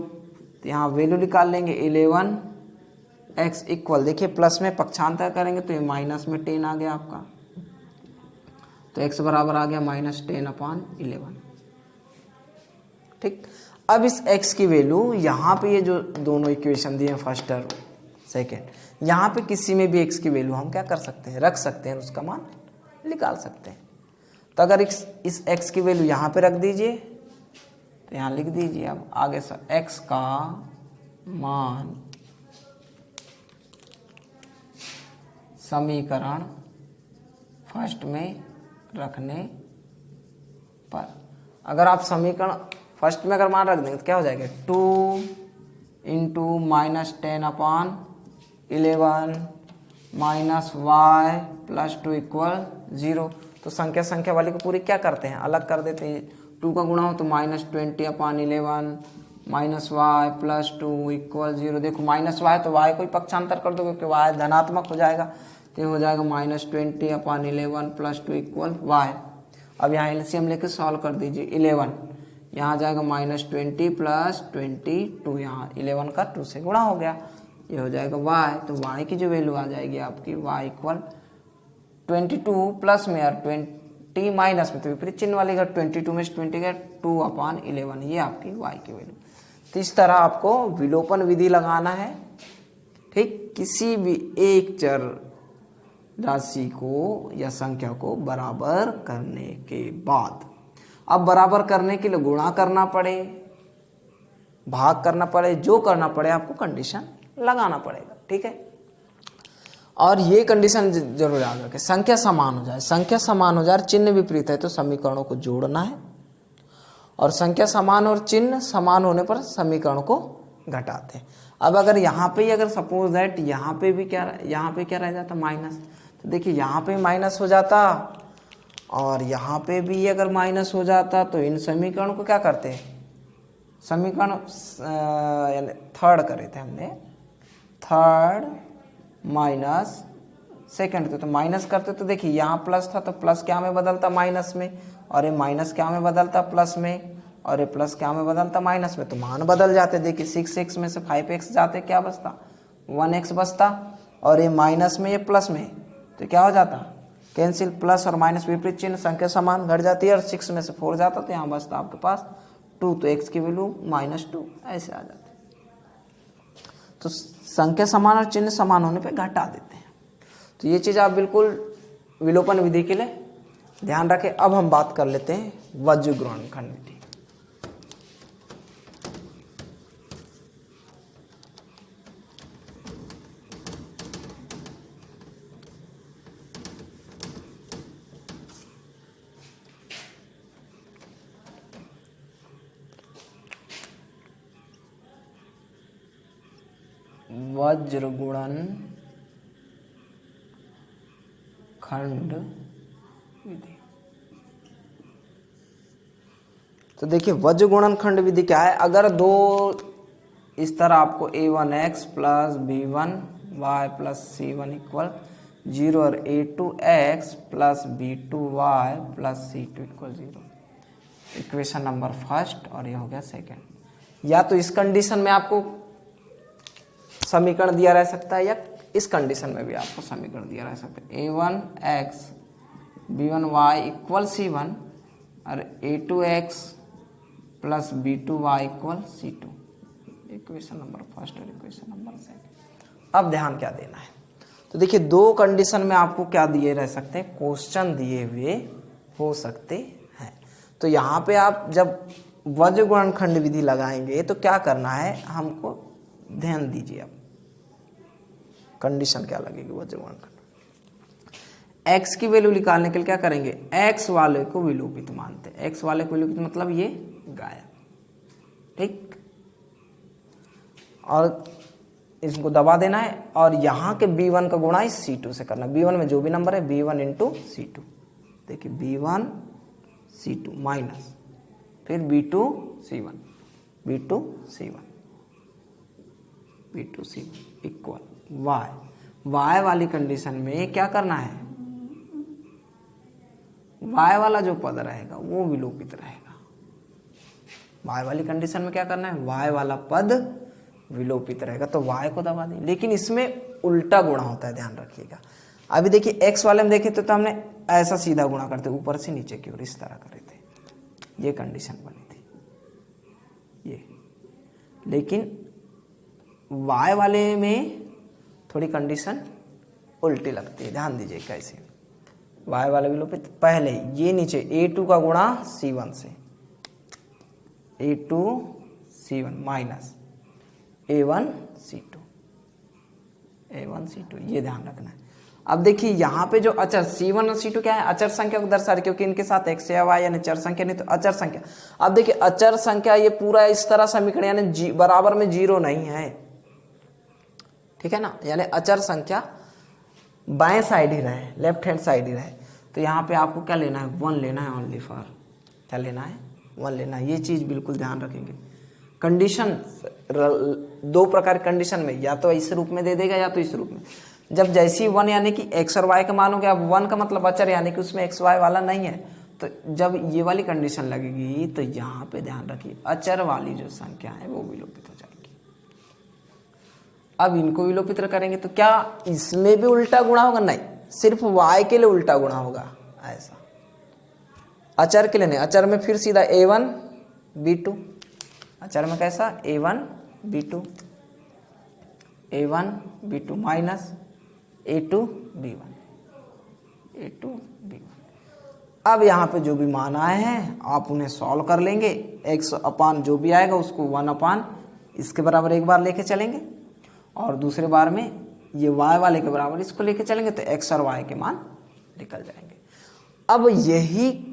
[SPEAKER 1] तो यहाँ वैल्यू निकाल लेंगे 11x इक्वल, देखिए प्लस में पक्षांतर करेंगे तो ये माइनस में 10 आ गया आपका, तो x बराबर आ गया -10/11, ठीक। अब इस x की वैल्यू यहाँ पे, ये जो दोनों इक्वेशन दिए हैं फर्स्ट और सेकेंड, यहाँ पे किसी में भी x की वैल्यू हम क्या कर सकते हैं, रख सकते हैं, उसका मान निकाल सकते हैं। तो अगर इस x की वैल्यू यहाँ पे रख दीजिए, तो यहाँ लिख दीजिए अब आगे से x का मान समीकरण फर्स्ट में रखने पर, अगर आप समीकरण फर्स्ट में अगर मान रख देंगे तो क्या हो जाएगा, 2 into -10/11 minus y plus 2 equal 0। तो संख्या वाली को पूरी क्या करते हैं, अलग कर देते हैं। 2 का गुणा हो तो -20/11 माइनस y प्लस 2 इक्वल 0। देखो माइनस y तो y को ही पक्षांतर कर दो क्योंकि y धनात्मक हो जाएगा, तो हो जाएगा -20/11 प्लस 2 इक्वल y। अब यहाँ एलसीएम लेके सॉल्व कर दीजिए, 11 यहाँ जाएगा -20 प्लस 22, यहाँ 11 का 2 से गुणा हो गया, ये हो जाएगा y। तो y की जो वैल्यू आ जाएगी आपकी y इक्वल 22 प्लस में और 20 माइनस में, तो विपरीत चिन्ह वाली अगर 22 में से 20 गया 2/11, ये आपकी y की वैल्यू। तो इस तरह आपको विलोपन विधि लगाना है, ठीक। किसी भी एक चर राशि को या संख्या को बराबर करने के बाद, अब बराबर करने के लिए गुणा करना पड़े, भाग करना पड़े, जो करना पड़े आपको कंडीशन लगाना पड़ेगा, ठीक है। और ये कंडीशन जरूर याद रखें, संख्या समान हो जाए, संख्या समान हो जाए, चिन्ह विपरीत है तो समीकरणों को जोड़ना है, और संख्या समान और चिन्ह समान होने पर समीकरण को घटाते हैं। अब अगर यहाँ पे अगर सपोज दैट यहाँ पे क्या रह जाता माइनस, तो देखिए यहाँ पे माइनस हो जाता और यहाँ पे भी अगर माइनस हो जाता, तो इन समीकरणों को क्या करते हैं, समीकरण थर्ड करे थे हमने, थर्ड माइनस सेकंड थे, तो माइनस करते तो देखिए यहाँ प्लस था तो प्लस क्या में बदलता माइनस में, और ये माइनस क्या में बदलता प्लस में, और ये प्लस क्या में बदलता माइनस में, तो मान बदल जाते। देखिए 6x में से 5x जाते क्या बचता 1x बचता, और ये माइनस में ये प्लस में तो क्या हो जाता कैंसिल, प्लस और माइनस विपरीत चिन्ह, संख्या समान घट जाती है, और 6 में से 4 जाता तो यहाँ बचता आपके पास 2, तो x की वैल्यू -2 ऐसे आ जाती। तो संख्या समान और चिन्ह समान होने पे घटा देते हैं। तो ये चीज़ आप बिल्कुल विलोपन विधि के लिए ध्यान रखें। अब हम बात कर लेते हैं वज्र गुणनखंड विधि। वज्र गुणन खंड विधि। तो देखिए वज्र गुणन खंड विधि क्या है, अगर दो इस तरह आपको a1x plus b1y plus c1 equal 0 और a2x plus b2y plus c2 equal 0, equation number first, और ये हो गया सेकंड। या तो इस कंडीशन में आपको समीकरण दिया रह सकता है, या इस कंडीशन में भी आपको समीकरण दिया रह सकता है, a1x b1y इक्वल c1 और a2x plus b2y equal c2, equation number first और इक्वेशन नंबर सेकंड। अब ध्यान क्या देना है, तो देखिए दो कंडीशन में आपको क्या दिए रह सकते हैं, क्वेश्चन दिए हुए हो सकते हैं। तो यहाँ पे आप जब वज्र गुणनखंड विधि लगाएंगे तो क्या करना है हमको, ध्यान दीजिए। अब कंडीशन क्या लगेगी वज्र गुणनखंड, x की वैल्यू निकालने के लिए क्या करेंगे, x वाले को विलोपित मानते हैं। x वाले को विलोपित मतलब ये गायब, ठीक, और इसको दबा देना है, और यहाँ के b1 का गुणा इस c2 से करना। b1 में जो भी नंबर है b1 इंटू c2, देखिए b1 c2 माइनस फिर b2 c1 b2 c1 b2 c1 equal y वाली कंडीशन में क्या करना है, y वाला जो पद रहेगा वो विलोपित रहेगा। y वाली कंडीशन में क्या करना है, y वाला पद विलोपित रहेगा, तो y को दबा दें। लेकिन इसमें उल्टा गुणा होता है, ध्यान रखिएगा। अभी देखिए x वाले में देखे तो हमने ऐसा सीधा गुणा करते, ऊपर से नीचे की ओर इस तरह करे थे, ये कंडीशन बनी थी ये। लेकिन y वाले में थोड़ी कंडीशन उल्टी लगती है, ध्यान दीजिए कैसे। y वाले विलोपित पहले ये नीचे a2 का गुणा c1 से, a2 c1 minus a1 c2 ये ध्यान रखना है। अब देखिए यहाँ पे जो अचर c1 और c2 क्या है, अचर संख्या को दर्शा रहे, क्योंकि इनके साथ x या y यानी चर संख्या नहीं तो अचर संख्या। अब देखिए अचर संख्या ये पूरा इस तरह समीकरण यानी बराबर में 0 नहीं है, ठीक है ना, यानी अचर संख्या बाएं साइड ही रहे, लेफ्ट हैंड साइड ही रहे। तो यहाँ पे आपको क्या लेना है, 1 लेना है, ओनली फॉर क्या लेना है, 1 लेना है। ये चीज़ बिल्कुल ध्यान रखेंगे। कंडीशन दो प्रकार कंडीशन में, या तो इस रूप में दे देगा या तो इस रूप में। जब जैसी 1 यानी कि x और y का मानोगे, अब 1 का मतलब अचर यानी कि उसमें x y वाला नहीं है, तो जब ये वाली कंडीशन लगेगी तो यहाँ पे ध्यान रखिए अचर वाली जो संख्या है वो विलोपित हो जाएगी। अब इनको विलोपित करेंगे तो क्या इसमें भी उल्टा गुणा होगा, नहीं, सिर्फ y के लिए उल्टा गुणा होगा ऐसा, अचर के लिए नहीं। अचर में फिर सीधा a1 b2, अचर में कैसा a1 b2 minus a2 b1 अब यहाँ पे जो भी मान आए हैं आप उन्हें सॉल्व कर लेंगे। x अपान जो भी आएगा उसको 1 अपान इसके बराबर एक बार लेके चलेंगे, और दूसरे बार में ये y वाले के बराबर इसको लेके चलेंगे, तो x और y के मान निकल जाएंगे। अब यही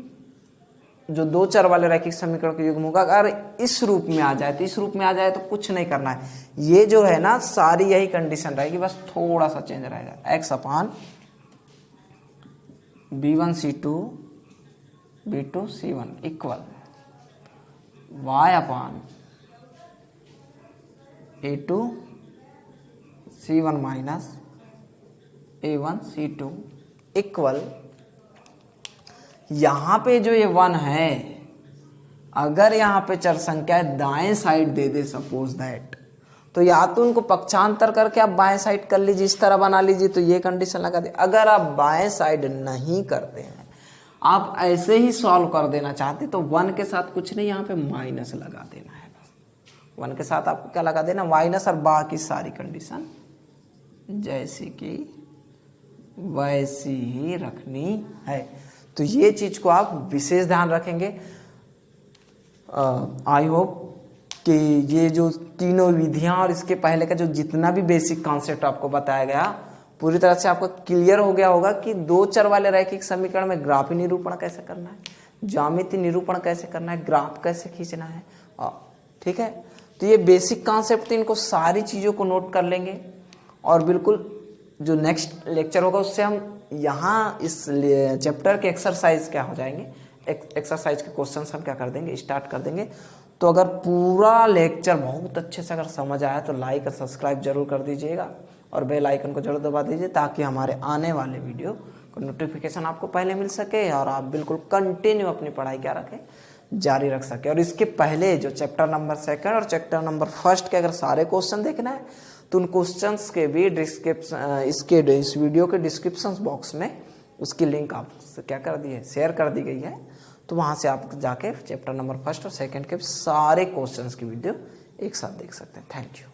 [SPEAKER 1] जो दो चर वाले रैखिक समीकरण का युग्म होगा, अगर इस रूप में आ जाए तो इस रूप में आ जाए तो कुछ नहीं करना है, ये जो है ना सारी यही कंडीशन रहेगी, बस थोड़ा सा चेंज रहेगा। x अपान b1 c2 b2 c1 equal y अपान a2 c1 minus A1 C2 equal, यहाँ पे जो ये 1 है, अगर यहाँ पे चर संख्या दाएं side they they suppose that, तो या तो उनको पक्षांतर करके आप बाएं साइड कर लीजिए, इस तरह बना लीजिए, तो ये कंडीशन लगा दे। अगर आप बाएं साइड नहीं करते हैं, आप ऐसे ही सॉल्व कर देना चाहते, तो 1 के साथ कुछ नहीं, यहाँ पे माइनस लगा देना है। 1 के साथ आपको क्या लगा देना, माइनस, और बाकी सारी कंडीशन जैसी कि वैसी ही रखनी है। तो ये चीज को आप विशेष ध्यान रखेंगे। आई होप कि ये जो तीनों विधियां और इसके पहले का जो जितना भी बेसिक कॉन्सेप्ट आपको बताया गया, पूरी तरह से आपको क्लियर हो गया होगा कि दो चर वाले रैखिक समीकरण में ग्राफी निरूपण कैसे करना है, ज्यामिति निरूपण कैसे करना है, ग्राफ कैसे खींचना है। ठीक है, तो ये बेसिक कॉन्सेप्ट, इनको सारी चीज़ों को नोट कर लेंगे, और बिल्कुल जो नेक्स्ट लेक्चर होगा उससे हम यहाँ इस चैप्टर के एक्सरसाइज क्या हो जाएंगे, एक्सरसाइज के क्वेश्चंस हम क्या कर देंगे, स्टार्ट कर देंगे। तो अगर पूरा लेक्चर बहुत अच्छे से अगर समझ आया तो लाइक और सब्सक्राइब जरूर कर दीजिएगा, और बेल आइकन को जरूर दबा दीजिए, ताकि हमारे आने वाले वीडियो को नोटिफिकेशन आपको पहले मिल सके, और आप बिल्कुल कंटिन्यू अपनी पढ़ाई क्या रखें, जारी रख सके। और इसके पहले जो चैप्टर नंबर 2 और चैप्टर नंबर 1 के अगर सारे क्वेश्चन देखना है, तो उन क्वेश्चंस के भी डिस्क्रिप्शन, इस वीडियो के डिस्क्रिप्शन बॉक्स में उसकी लिंक आप क्या कर दी है, शेयर कर दी गई है। तो वहाँ से आप जाके चैप्टर नंबर 1 और 2 के सारे क्वेश्चंस की वीडियो एक साथ देख सकते हैं। Thank you.